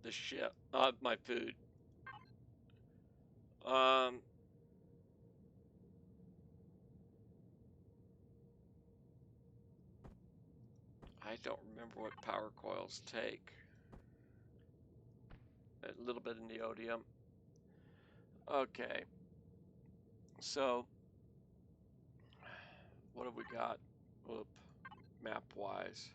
A: the ship, my food. I don't remember what power coils take. A little bit of neodymium. Okay. So, what have we got? Oop, map-wise.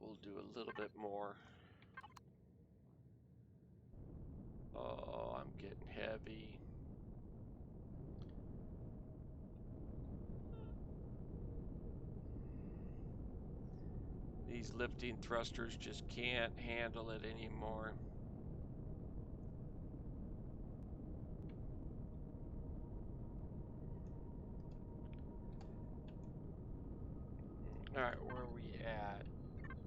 A: We'll do a little bit more. Oh, I'm getting heavy. These lifting thrusters just can't handle it anymore. Alright, where are we at?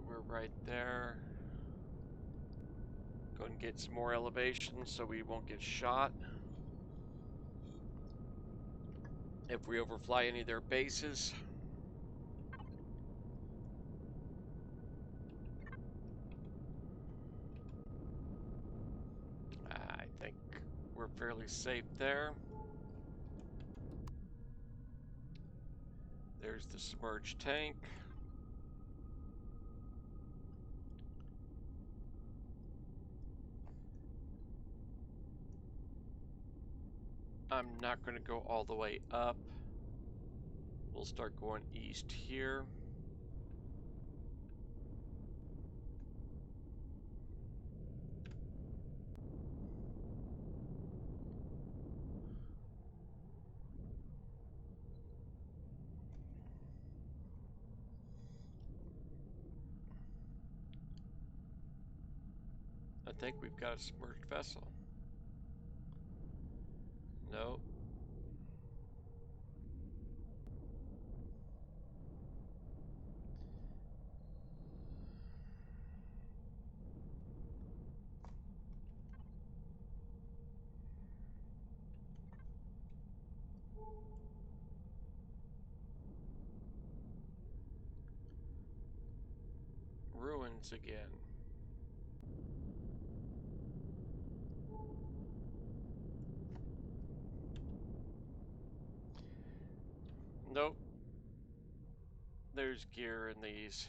A: We're right there. Go and get some more elevation so we won't get shot. If we overfly any of their bases. I think we're fairly safe there. There's the submerged tank. I'm not going to go all the way up. We'll start going east here. I think we've got a submerged vessel. No. Ruins again. Nope. There's gear in these.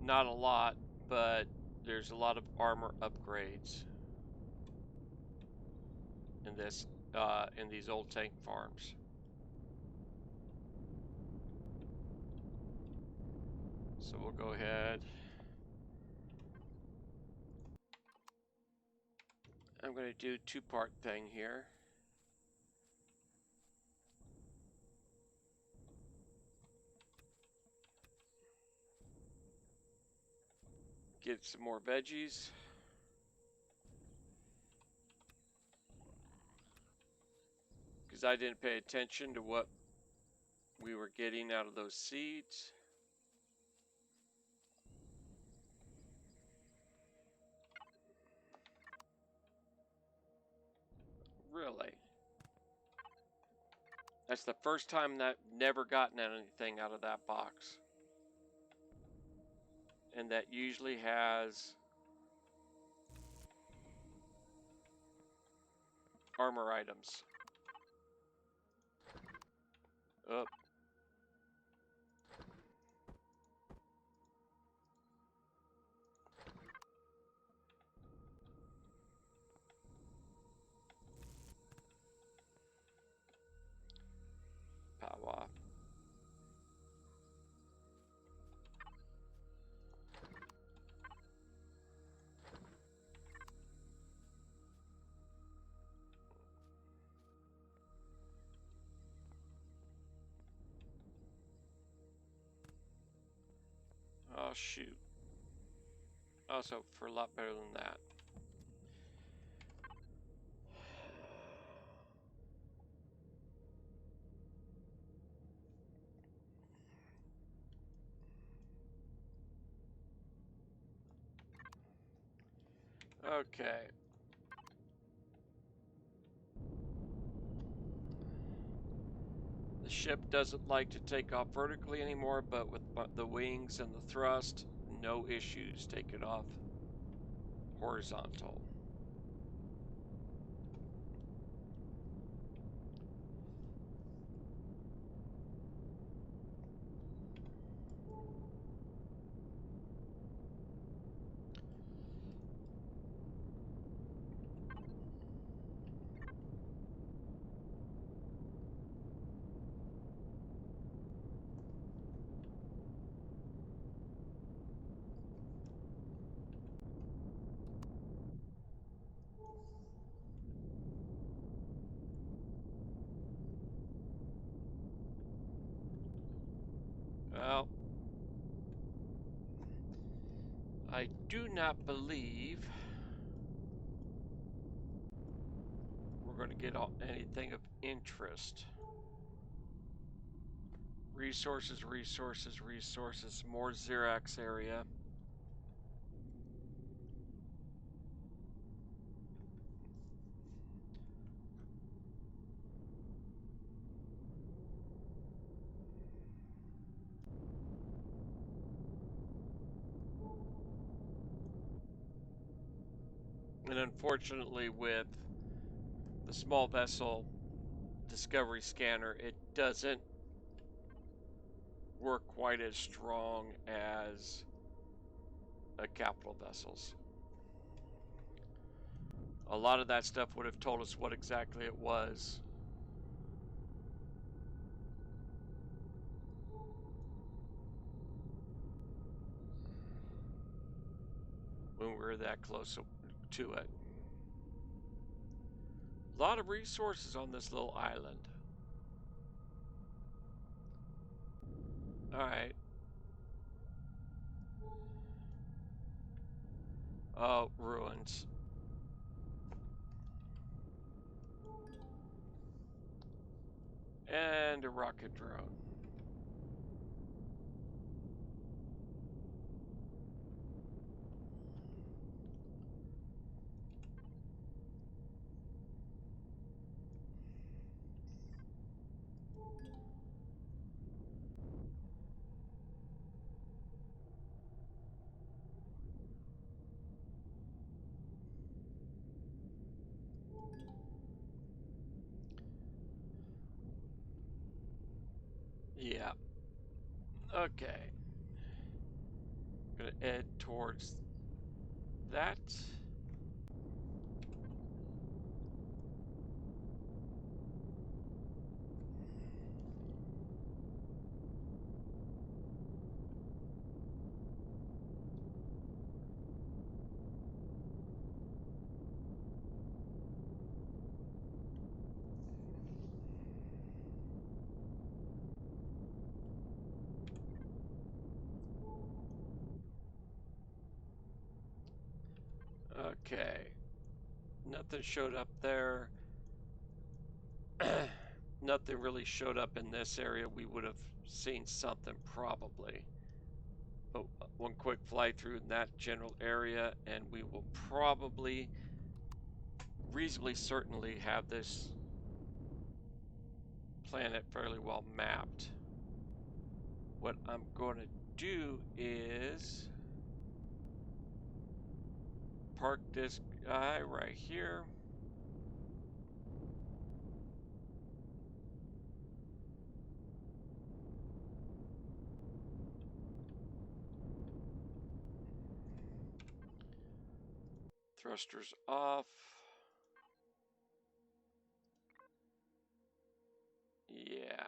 A: Not a lot, but there's a lot of armor upgrades in this, in these old tank farms. So we'll go ahead. I'm going to do a two-part thing here. Get some more veggies. Because I didn't pay attention to what we were getting out of those seeds. That's the first time that never gotten anything out of that box. And that usually has armor items. Up. Power. Oh, shoot. Also, for a lot better than that. Okay. The ship doesn't like to take off vertically anymore, but with the wings and the thrust, no issues. Take it off horizontal. Well, I do not believe we're going to get anything of interest. Resources, resources, resources, more Xerax area. And unfortunately, with the small vessel discovery scanner, it doesn't work quite as strong as capital vessels. A lot of that stuff would have told us what exactly it was. When we were that close to it. A lot of resources on this little island. Alright. Oh, ruins. And a rocket drone. Yeah. Okay. Gonna head towards that. Okay. Nothing showed up there. Nothing really showed up in this area. We would have seen something probably. But one quick fly through in that general area, and we will probably, reasonably certainly have this planet fairly well mapped. What I'm going to do is park this guy right here. Thrusters off. Yeah.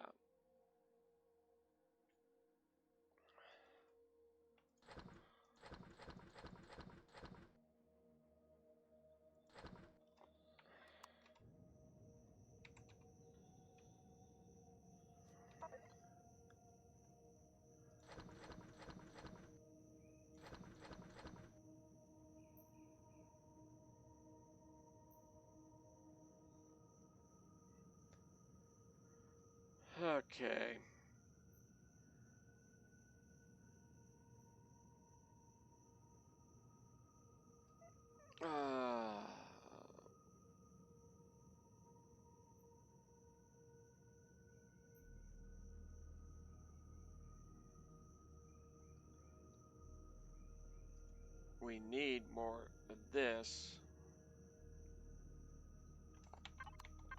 A: Okay. We need more of this,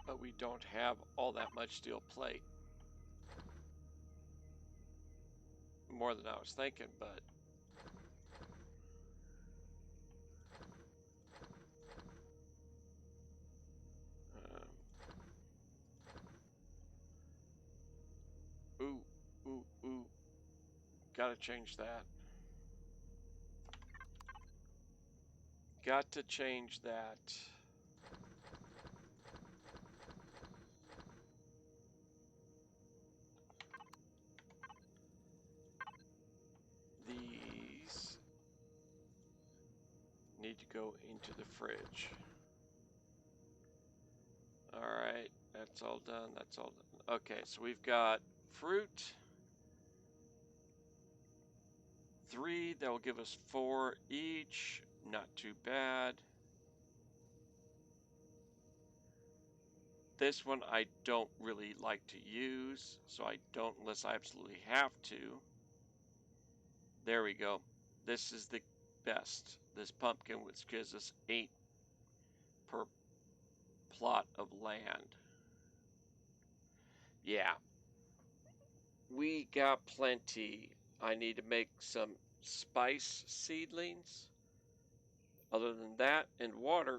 A: but we don't have all that much steel plate. More than I was thinking, but ooh, ooh, ooh. Gotta change that. Got to change that. These need to go into the fridge. Alright, that's all done. That's all done. Okay, so we've got fruit. 3, that will give us 4 each. Not too bad. This one I don't really like to use, so I don't unless I absolutely have to. There we go. This is the best. This pumpkin, which gives us 8 per plot of land. Yeah. We got plenty. I need to make some spice seedlings. Other than that, and water,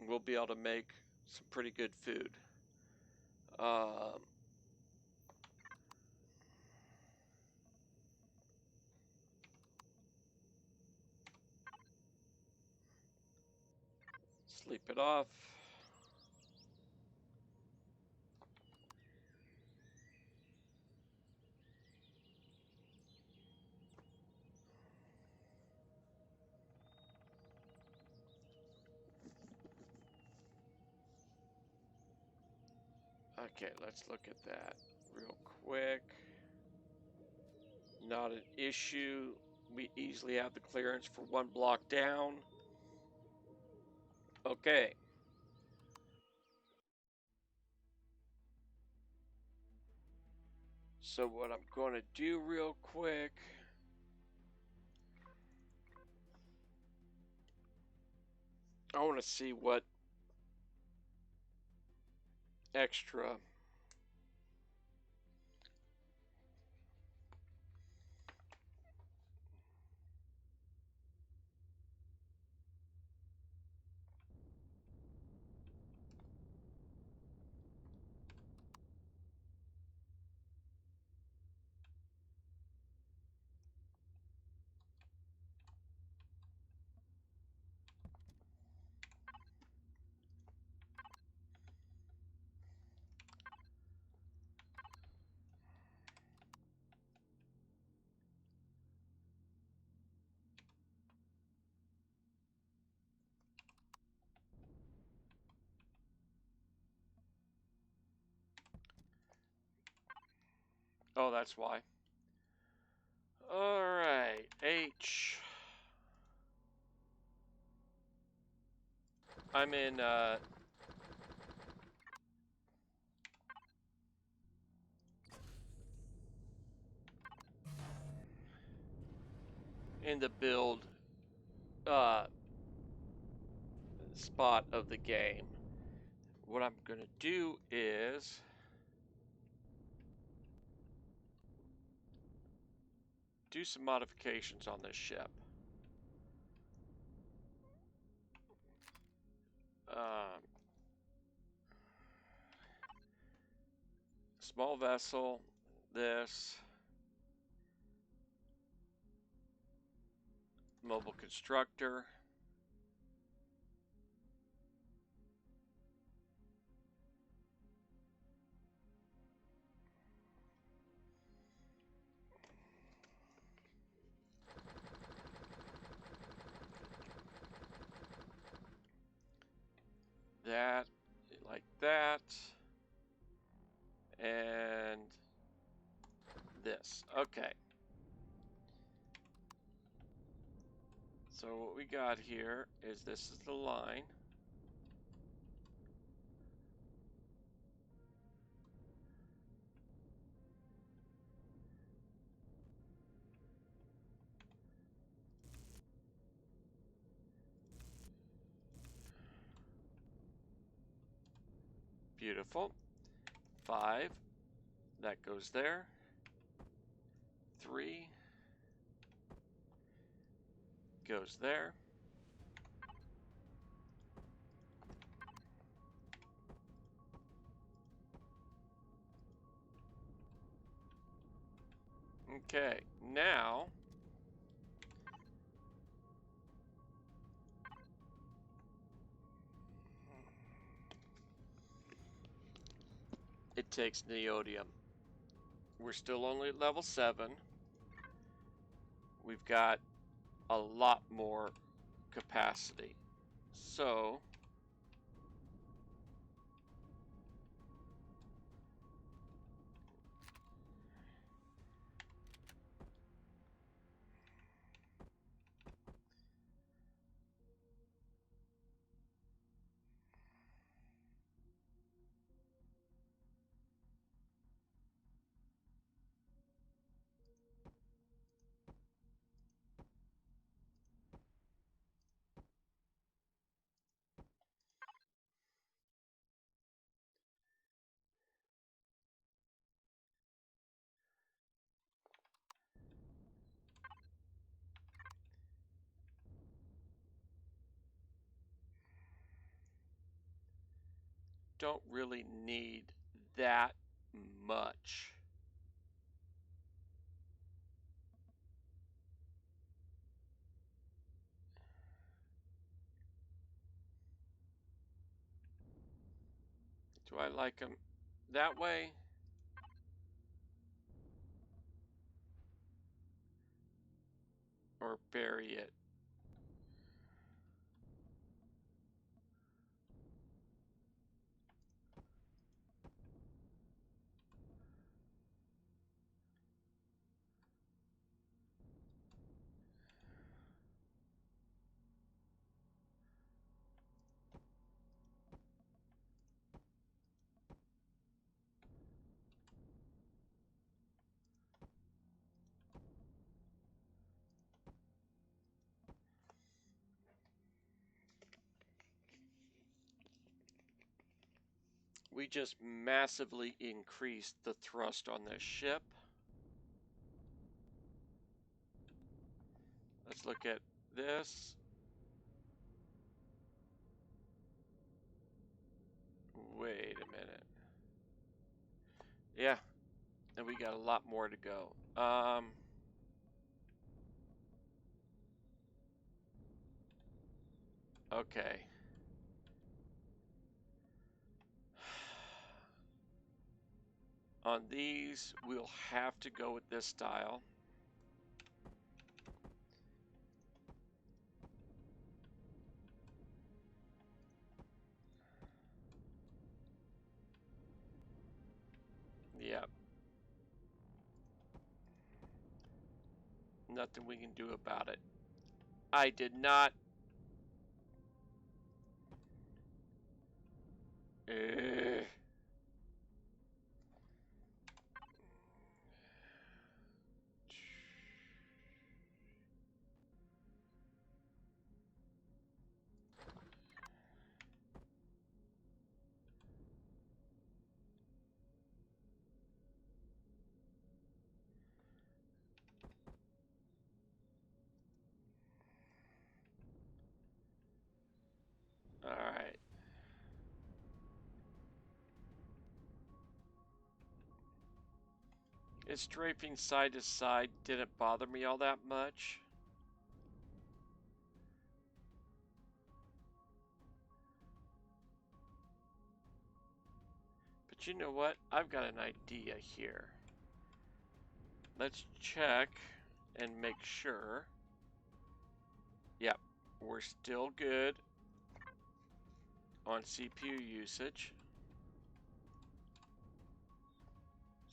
A: we'll be able to make some pretty good food. Sleep it off. Okay, let's look at that real quick. Not an issue. We easily have the clearance for 1 block down. Okay. So what I'm going to do real quick, I want to see what extra Oh, that's why. All right, H. I'm in in the build uh, spot of the game. What I'm going to do is do some modifications on this ship. Small vessel, this. Mobile constructor. That, like that. And this. Okay. So what we got here is this is the line. Beautiful. 5. That goes there. 3 goes there. Okay, now it takes neodymium. We're still only at level 7. We've got a lot more capacity. So don't really need that much. Do I like them that way? Or bury it? We just massively increased the thrust on this ship. Let's look at this. Wait a minute. Yeah, and we got a lot more to go. Okay. On these, we'll have to go with this style. Yep. Nothing we can do about it. I did not. It's draping side to side didn't bother me all that much. But you know what? I've got an idea here. Let's check and make sure. Yep, we're still good on CPU usage.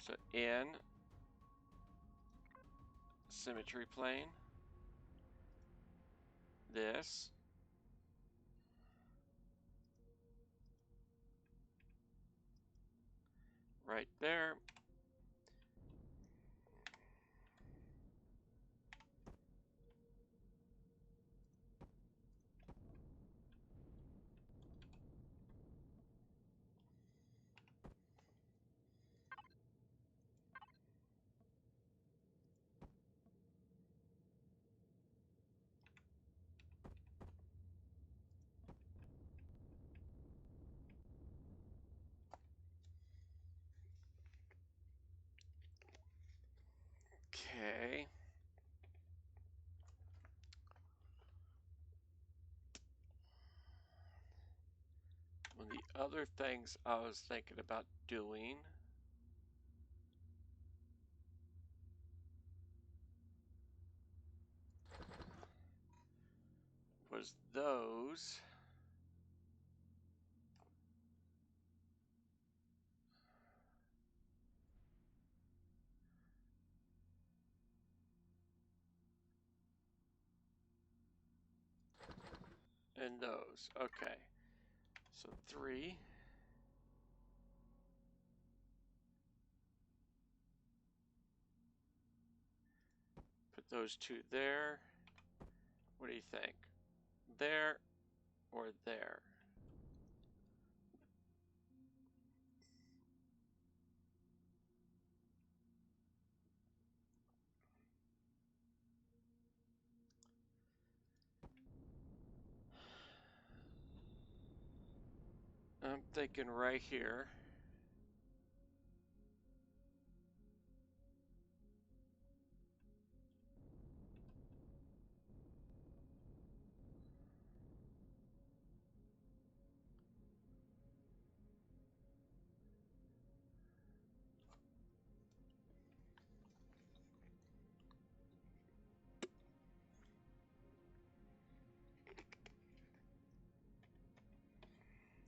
A: So in symmetry plane, this. Right there. Okay. One of the other things I was thinking about doing was those. And those. Okay. So 3. Put those 2 there. What do you think? There or there? I'm thinking right here.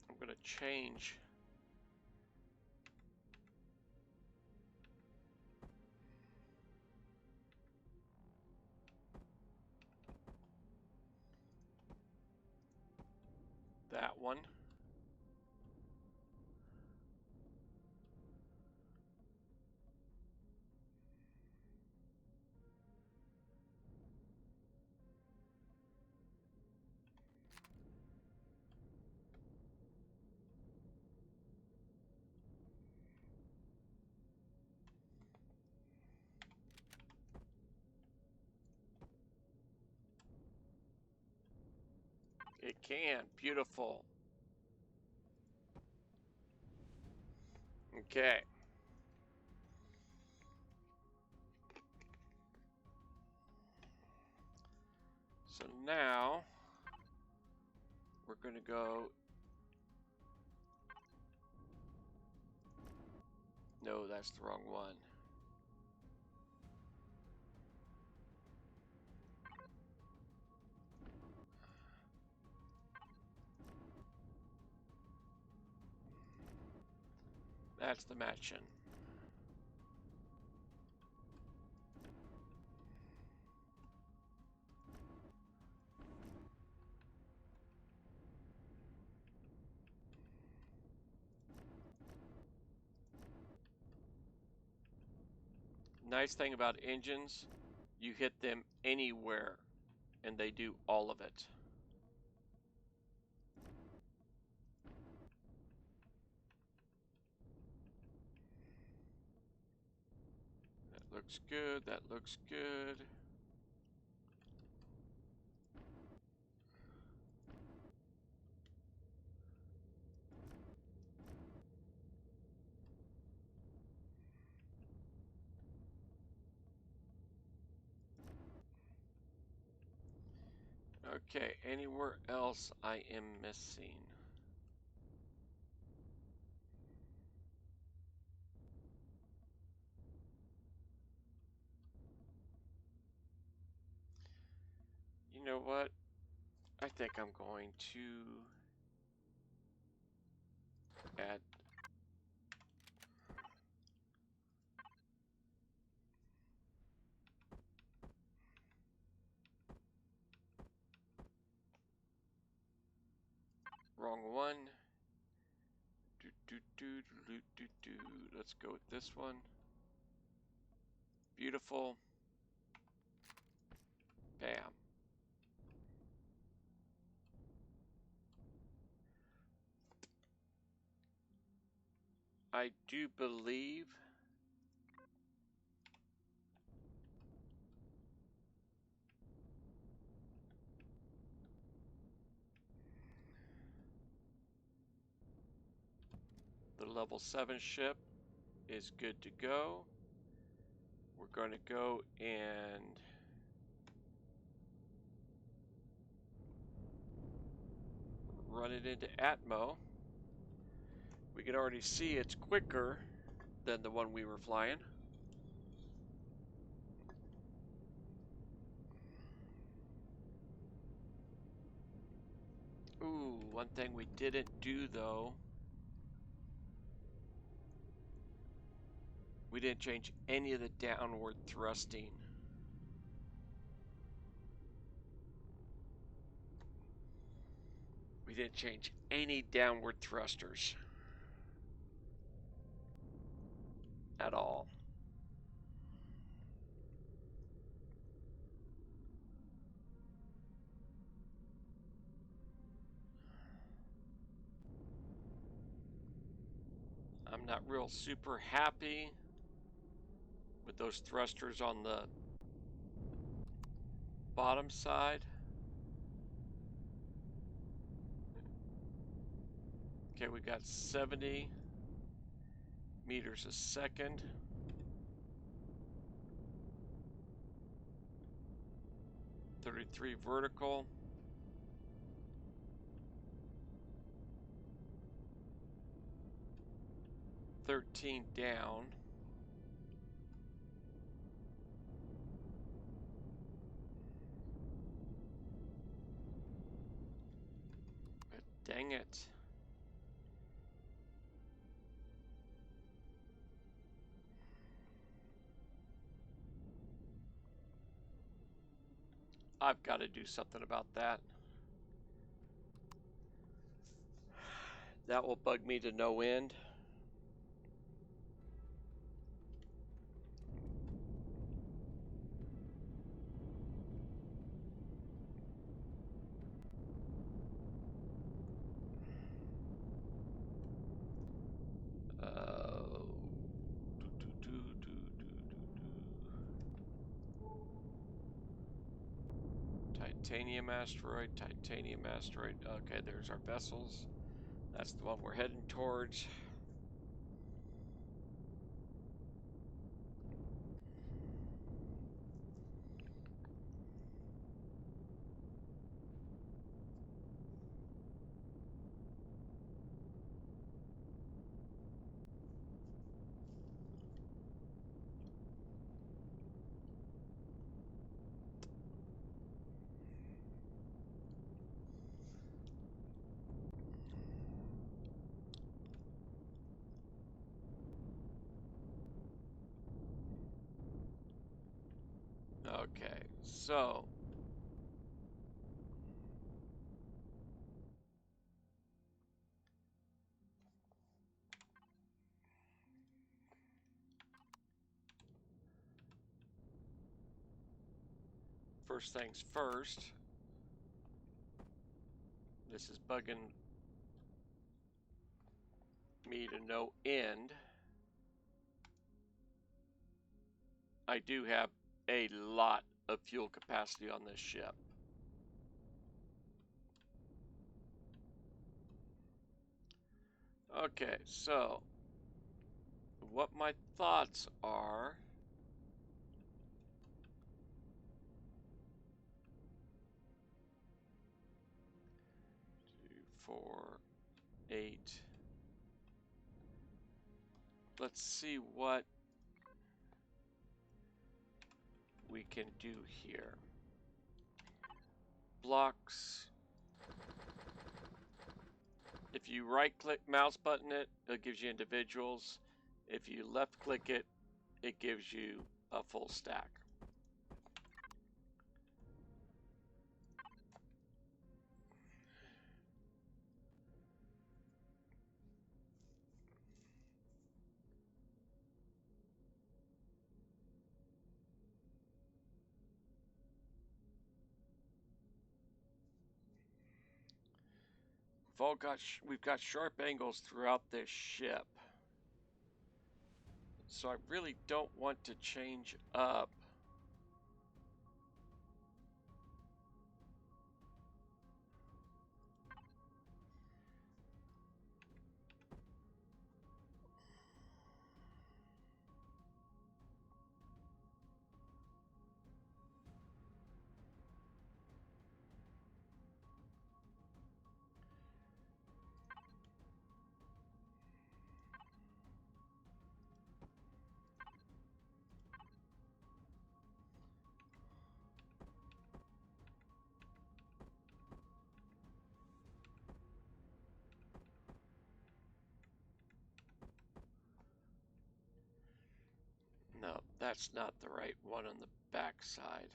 A: I'm going to change that one. It can. Beautiful. Okay. So now we're going to go. No, that's the wrong one. That's the matching. Nice thing about engines, you hit them anywhere and they do all of it. That looks good. That looks good. Okay, anywhere else I am missing? You know what? I think I'm going to add wrong one. Let's go with this one. Beautiful. Bam. I do believe the level 7 ship is good to go. We're going to go and run it into Atmo. We can already see it's quicker than the one we were flying. Ooh, one thing we didn't do though, we didn't change any of the downward thrusting. We didn't change any downward thrusters at all. I'm not real super happy with those thrusters on the bottom side. Okay, we got 70 meters a second. 33 vertical. 13 down. But dang it. I've got to do something about that. That will bug me to no end. Titanium asteroid, titanium asteroid. Okay, there's our vessels. That's the one we're heading towards. Okay, so first things first, this is bugging me to no end. I do have a lot of fuel capacity on this ship. Okay, so what my thoughts are, 4, 8. Let's see what we can do here. Blocks. If you right click mouse button it, it gives you individuals. If you left click it, it gives you a full stack. We've got sharp angles throughout this ship. So I really don't want to change up. No, that's not the right one on the back side.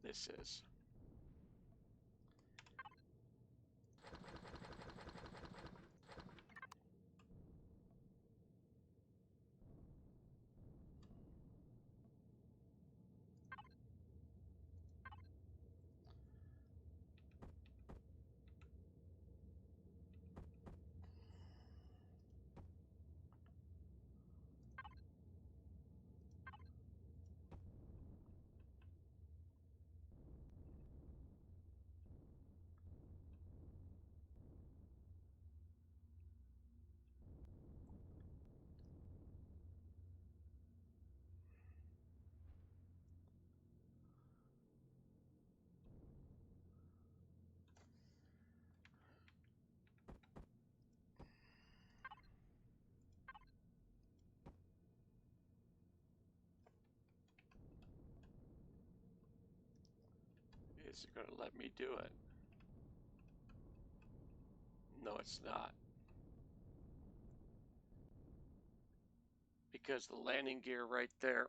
A: This is. Is it going to let me do it? No, it's not. Because the landing gear right there.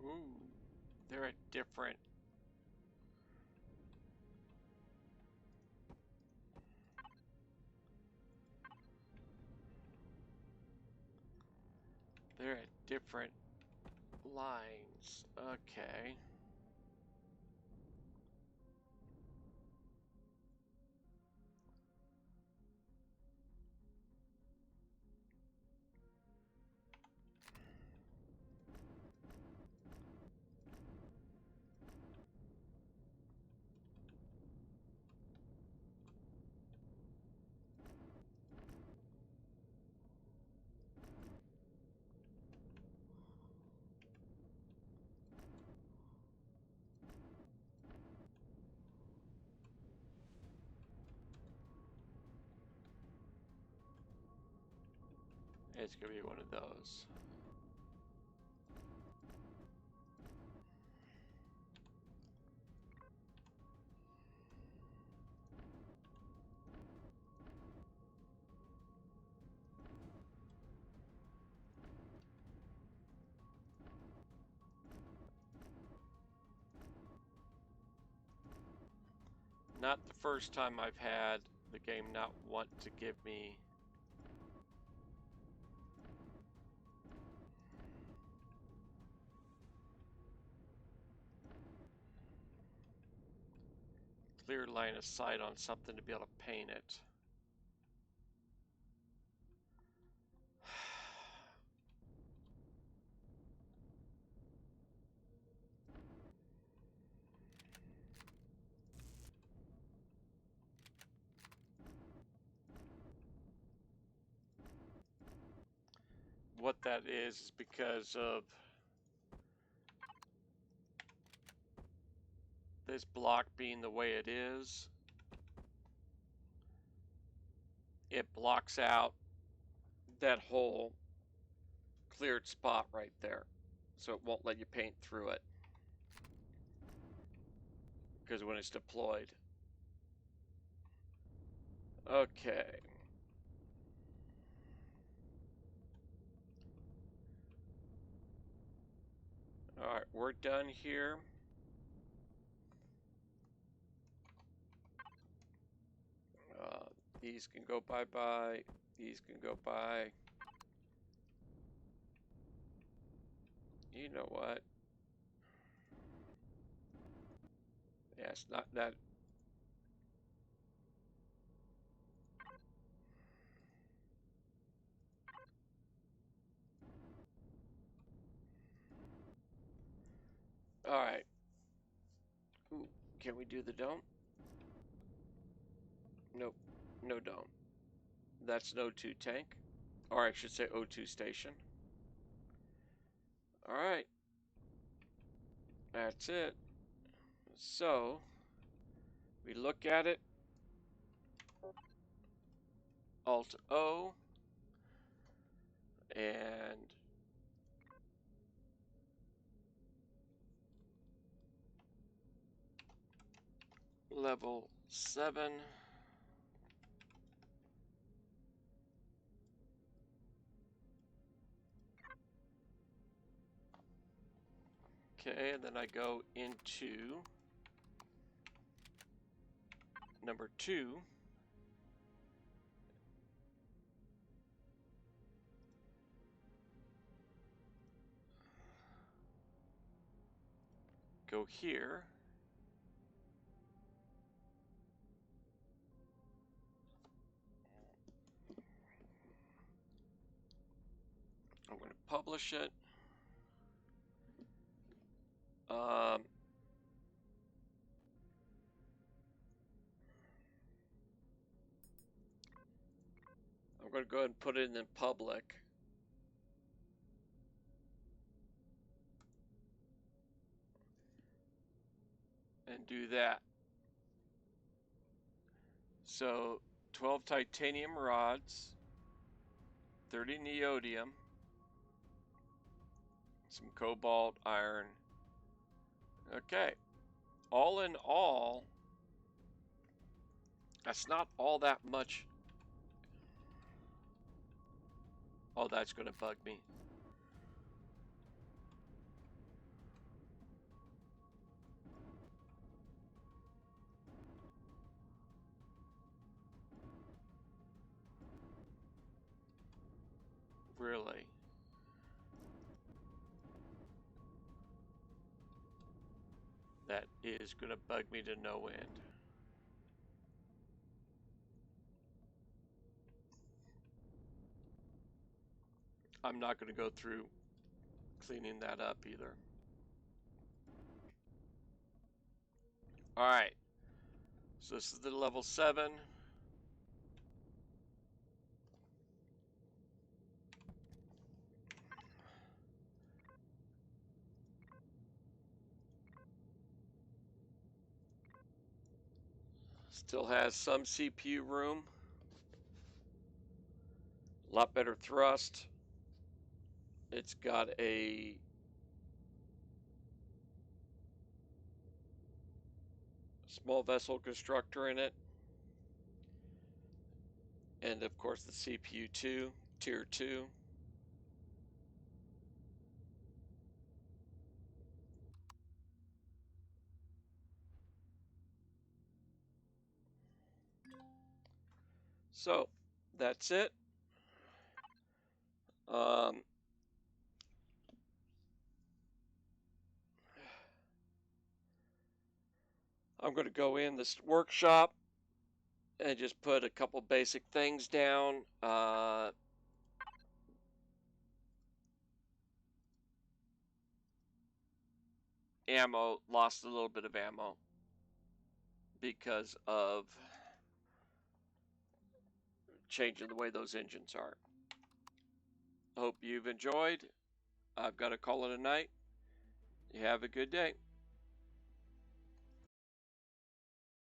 A: Ooh, they're a different. They're at different lines. Okay. It's going to be one of those. not the first time I've had the game not want to give me clear line of sight on something to be able to paint it. What that is because of this block being the way it is. It blocks out that whole cleared spot right there, so it won't let you paint through it because when it's deployed. Okay. All right, we're done here. These can go bye-bye. These can go by. You know what? Yeah, it's not that. All right. Ooh, can we do the dome? Nope. No dome. That's an O2 tank. Or I should say O2 station. All right. That's it. So, we look at it. Alt O. And level 7. Okay, and then I go into number 2. Go here. I'm going to publish it. I'm going to go ahead and put it in public. And do that. So 12 titanium rods, 30 neodymium, some cobalt, iron. Okay. All in all, that's not all that much. Oh, that's going to bug me. Really? That is going to bug me to no end. I'm not going to go through cleaning that up either. All right. So this is the level 7. Still has some CPU room. A lot better thrust. It's got a small vessel constructor in it. And of course the CPU 2, tier 2.
B: So that's it. I'm going to go in this workshop and just put a couple basic things down. Ammo, lost a little bit of ammo because of changing the way those engines are. Hope you've enjoyed. I've got to call it a night. You have a good day.